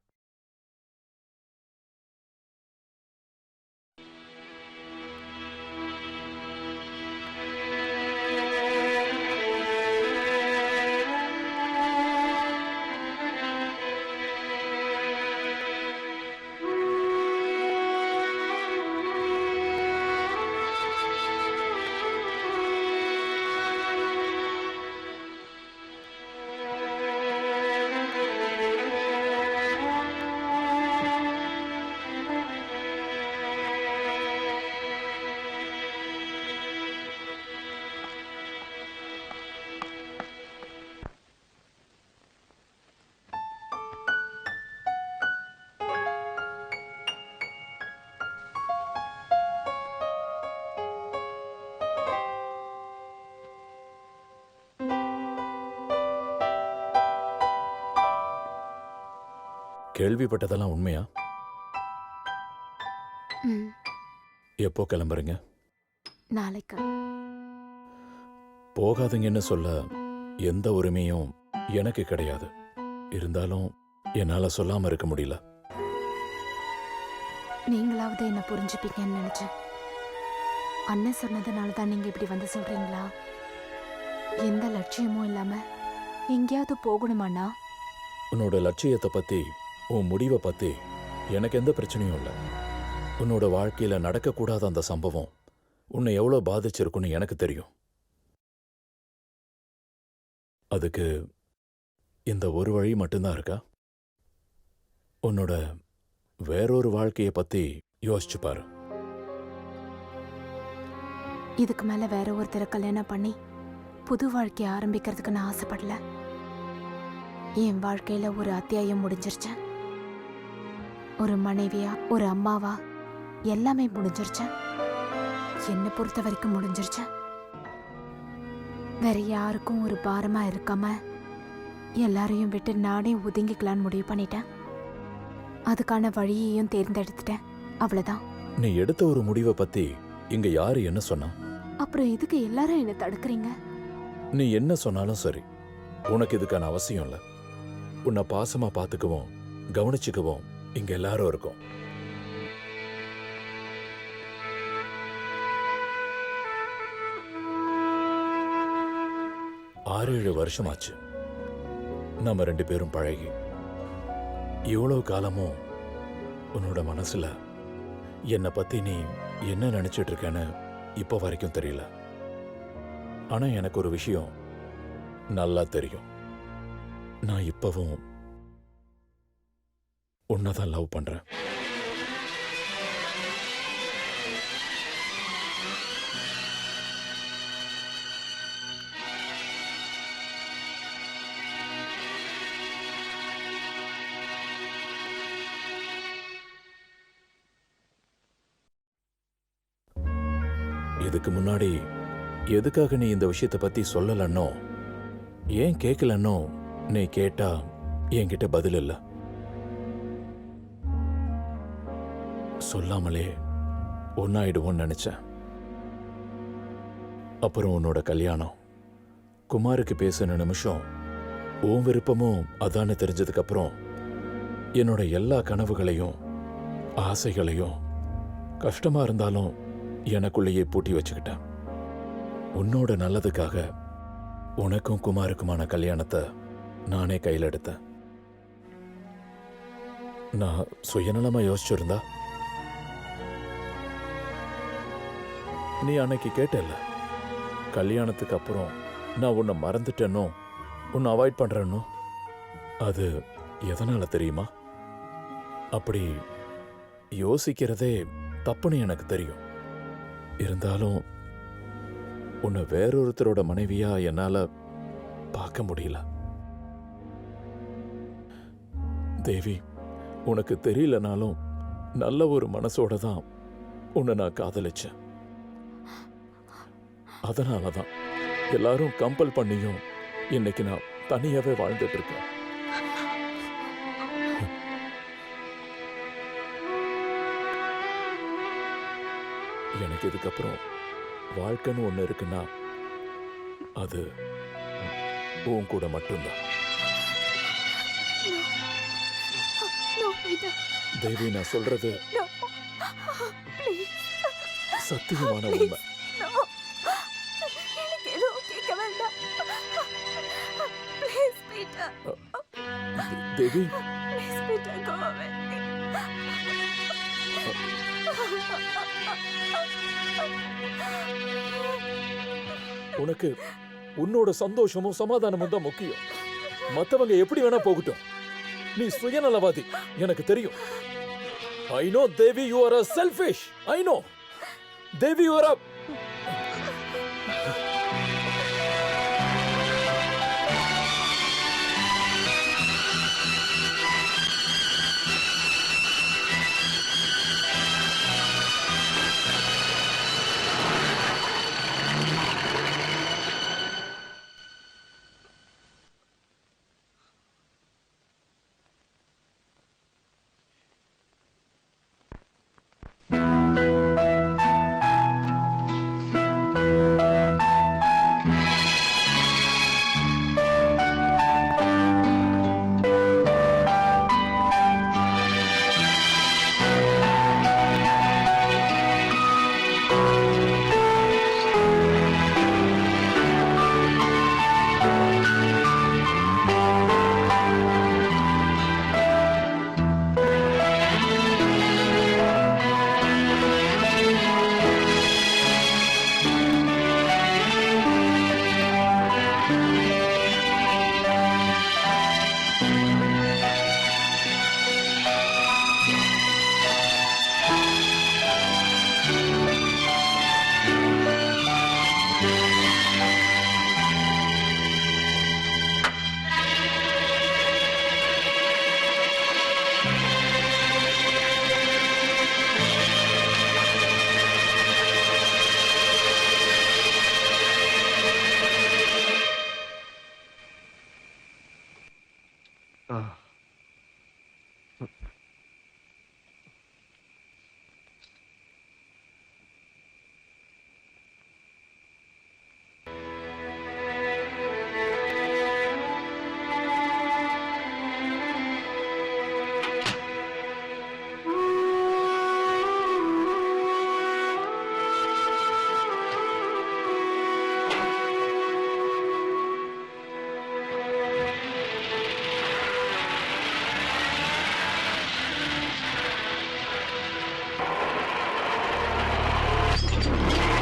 கேள்விப்பட்டதெல்லாம் உண்மையா? ம், எப்போ கிளம்புறீங்க? நாளைக்கு. போகாதீங்கன்னு சொல்ல எந்த உரிமையும் எனக்கு கிடையாது. இருந்தாலும் என்னால சொல்லாம இருக்க முடியல. நீங்களாவது என்ன புரிஞ்சுப்பீங்கன்னு நினைச்சேன். அண்ணன் சொன்னதுனால தான் நீங்க இப்படி வந்து சொல்றீங்களா? எந்த லட்சியமும் இல்லாம எங்கேயாவது போகணுமாண்ணா? உன்னோட லட்சியத்தை பத்தி, உன் முடிவை பத்தி எனக்கு எந்த பிரச்சனையும் இல்லை. உன்னோட வாழ்க்கையில நடக்கக்கூடாத அந்த சம்பவம் உன்னை எவ்வளவு பாதிச்சிருக்குன்னு எனக்கு தெரியும். அதுக்கு இந்த ஒரு வழி மட்டும்தான் இருக்கா? உன்னோட வேறொரு வாழ்க்கையை பத்தி யோசிச்சு பாரு. இதுக்கு மேல வேற ஒருத்தரை கல்யாணம் பண்ணி புது வாழ்க்கைய ஆரம்பிக்கிறதுக்கு நான் ஆசைப்படல. என் வாழ்க்கையில ஒரு அத்தியாயம் முடிஞ்சிருச்சு. ஒரு மனைவியா, ஒரு அம்மாவா எல்லாமே முடிஞ்சிருச்சு. என்னை பொறுத்த வரைக்கும் முடிஞ்சிருச்சு. வேற யாருக்கும் ஒரு பாரமா இருக்காம எல்லாரையும் விட்டு நானே ஒதுங்கிக்கலான்னு முடிவு பண்ணிட்டேன். அதுக்கான வழியையும் தேர்ந்தெடுத்துட்டேன். அவ்வளவுதான். நீ எடுத்த ஒரு முடிவை பத்தி இங்க யாரு என்ன சொன்னா? அப்புறம் எதுக்கு எல்லாரும் என்ன தடுக்கிறீங்க? நீ என்ன சொன்னாலும் சரி, உனக்கு இதுக்கான அவசியம் இல்லை. உன்னை பாசமா பாத்துக்குவோம், கவனிச்சுக்குவோம் இங்க எல்லாரும் இருக்கோம். ஆறு 7 வருஷமாச்சு நம்ம 2 பேரும் பழகி. இவ்வளவு காலமும் உன்னோட மனசுல என்னை பத்தி நீ என்ன நினைச்சிட்டு இருக்கேன்னு இப்ப வரைக்கும் தெரியல. ஆனா எனக்கு ஒரு விஷயம் நல்லா தெரியும். நான் இப்பவும் உன்னதான் லவ் பண்றேன். இதுக்கு முன்னாடி எதுக்காக நீ இந்த விஷயத்தை பத்தி சொல்லலன்னோ, ஏன் கேட்கலன்னோ நீ கேட்டா என்கிட்ட பதில் இல்ல. சொல்லாமலே ஒன்னாயிடுவோன்னு நினைச்சேன். அப்புறம் உன்னோட கல்யாணம், குமாருக்கு பேசின நிமிஷம் உன் விருப்பமும் அதான்னு தெரிஞ்சதுக்கு அப்புறம் என்னோட எல்லா கனவுகளையும் ஆசைகளையும் கஷ்டமா இருந்தாலும் எனக்குள்ளேயே பூட்டி வச்சுக்கிட்டேன். உன்னோட நல்லதுக்காக உனக்கும் குமாருக்குமான கல்யாணத்தை நானே கையில் எடுத்தேன். நான் சுயநலமா யோசிச்சிருந்தா நீ அன்னைக்கு கேட்டல, கல்யாணத்துக்கு அப்புறம் நான் உன்னை மறந்துட்டேனோ, உன்னை அவாய்ட் பண்றேனோ. அது எதனால தெரியுமா? அப்படி யோசிக்கிறதே தப்புன்னு எனக்கு தெரியும். இருந்தாலும் உன்னை வேறொருத்தரோட மனைவியா என்னால பார்க்க முடியல. தேவி, உனக்கு தெரியலனாலும் நல்ல ஒரு மனசோட தான் உன்னை நான் காதலிச்சேன். அதனாலதான் எல்லாரும் கம்பல் பண்ணியும் இன்னைக்கு நான் தனியாவே வாழ்ந்துட்டு இருக்கேன். எனக்கு இதுக்கப்புறம் வாழ்க்கைன்னு ஒண்ணு இருக்குன்னா அது உன் கூட மட்டும்தான். தேவி, நான் சொல்றது சத்தியமான உண்மை. தேவி, உனக்கு உன்னோட சந்தோஷமும் சமாதானமும் தான் முக்கியம். மத்தவங்க எப்படி வேணா போகட்டும், நீ சுயநலவாதி, எனக்கு தெரியும். I know, Devi, you are a selfish. I know. Devi, you are a...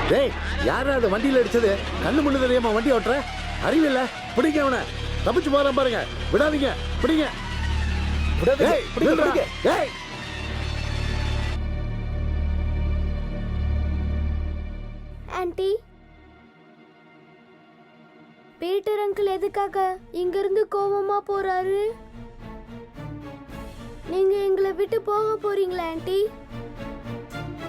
டேய் யாரா அது வண்டியில அடிச்சது? கண்ணு முன்னு தெரியாம வண்டி ஓட்டுற? அறிவில்ல? பிடிங்க அவனை. தப்பிச்சு போறான் பாருங்க. விடாதீங்க. பிடிங்க. டேய், நில்றா. டேய். ஆன்ட்டி, பீட்டர் அங்கிள் எதுக்காக இங்கிருந்து கோவமா போறாரு? நீங்க எங்களை விட்டு போக போறீங்களா ஆன்ட்டி?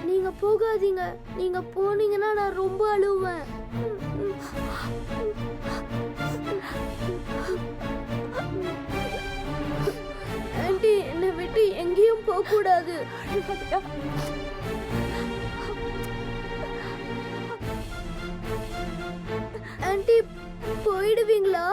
நீங்க போகாதீங்க. நீங்க போனீங்கன்னா நான் ரொம்ப அழுவேன். ஆன்ட்டி, என்னை விட்டு எங்கேயும் போக கூடாது. ஆன்ட்டி, போயிடுவீங்களா?